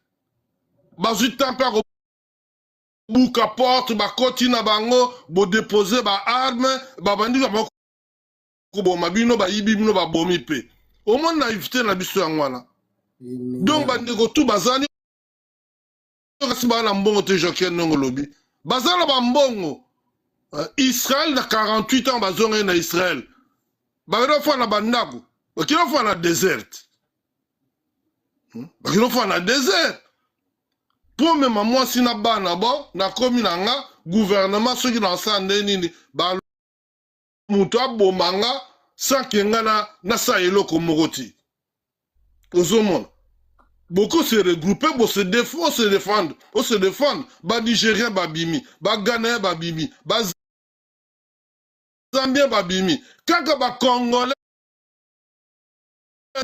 bazwi tempe ya kobuka porte bakoti na bango bodepose baarme babandi koboma bino bayibi bino babomi mpe omoni naivete na biso yango wana Donc bandeko tout bazani kasi bana mbongo te Joker ndongo lobi bazala ba mbongo Israël na 48 ans bazonga na Israël bakino fa na bandako bakino fa na désert bakino fa na désert pour même moi si na bana bo na komi na nga gouvernement soki na sande nini ba muto abomanga sans que nga na sa eloko mokoti ozomona. Beaucoup se regrouper pour se défendre, pour se défendre. Ba Nigérien babimi, ba Ghanéen babimi, ba Zambien babimi. Quand ba Congolais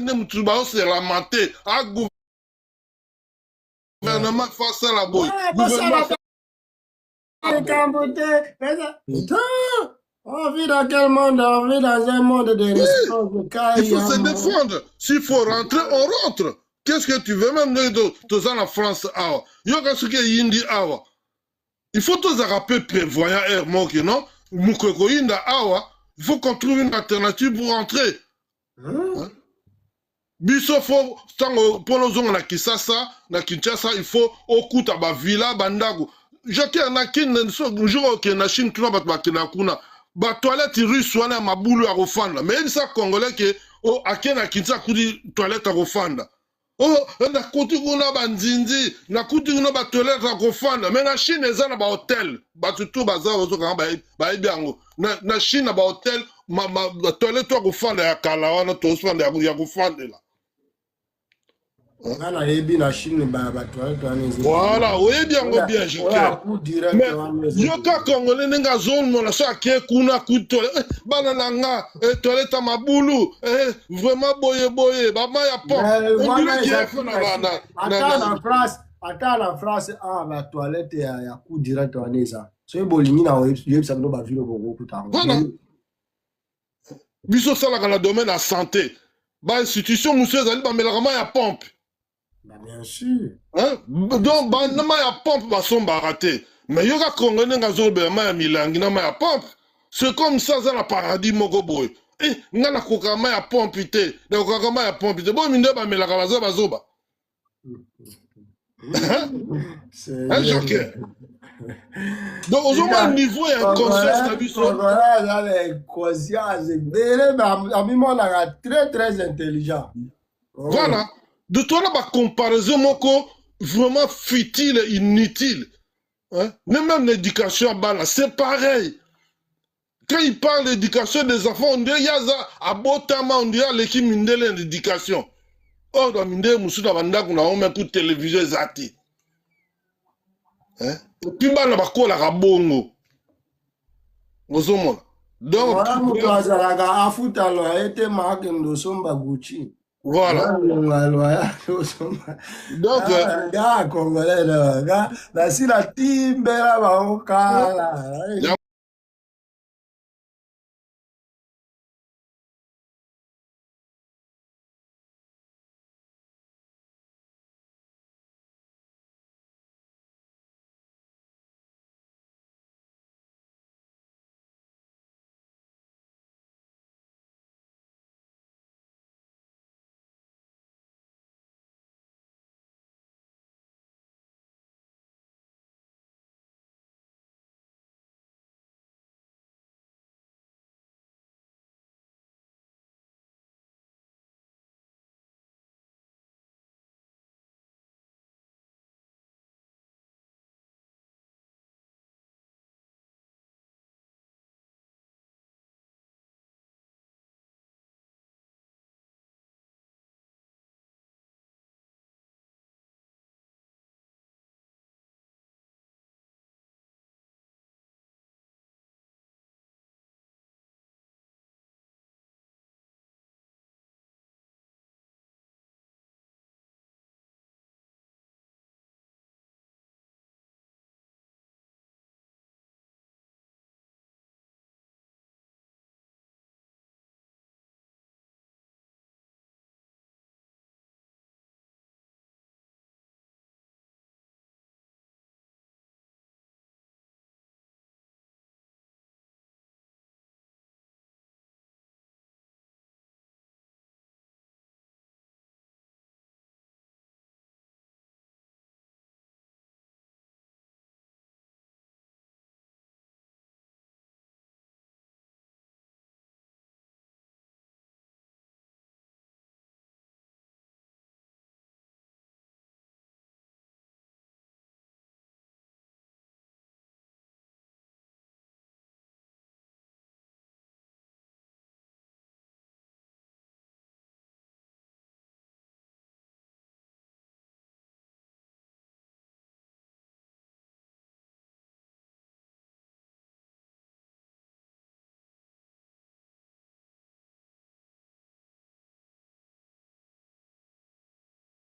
ne se lamenté, à gouvernement face à la boy. On vit dans quel monde? On vit dans un monde de respect. Il faut se défendre. S'il faut rentrer, on rentre. Qu'est-ce que tu veux même de la France awa? Yoga ce que yindi awa. Il faut tous rappeler prévoyant air moki non? Mukoko yinda awa. Il faut qu'on trouve une alternative pour rentrer. Biso faut tango pour nos na Kisasa, na Kinshasa, il faut okuta ba villa bandago. Joker na kin so jour que na Chine tuna bat bakina kuna. Ba toilette russe wana mabulu a refanda. Mais il sa congolais que o akena Kinshasa kudi toilette a refanda. Oh, na kuti kuna banzinzi, na kuti kuna ba toilette a refanda. Mais na Chine eza na ba hôtel, ba tutu bazar ozo kanga ba ebiango. Na Chine na ba hôtel, ma toilette a refanda ya kala wana to refanda ya refanda là. Voilà, oui, bien, bien, mais yoka congolais n'enga zone mon ça qui kuna kuto banana toilette mabulu vraiment boye baba ya pop on dirait qu'il est na attends la France la toilette ya coup direct waneza so bolingi na yebisa no ba vilo bongo kutanga voilà biso sala dans le domaine de la santé ba institution monsieur zali ba melama ya pompe. Bien sûr. Hein? Donc, bah, ya pompe va son baraté. Mais il y aura congolais qui ont besoin de milangi na ya pompe. C'est comme ça, ça la paradis moko boy. Eh, nga la kokama ya pompe ite, na kokama ya pompe ite. Bon, minde ba melaka bazoba zoba. Hein, Joker? Donc, au moins, niveau et un conscience na biso. Voilà, les consciences, très très intelligent. Voilà. De toi là, ma comparaison, moko, vraiment futile et inutile. Hein? Même l'éducation, c'est pareil. Quand il parle d'éducation des enfants, on dirait, il y a ça, à Botama, on dirait, l'équipe mindele d'éducation. Oh, dans mindele, moussou, dans Banda, on a même pour télévision, zati. Hein? Et puis, bah, là, quoi, la rabongo. Vous avez donc, voilà, voilà. Donc, Congolais, la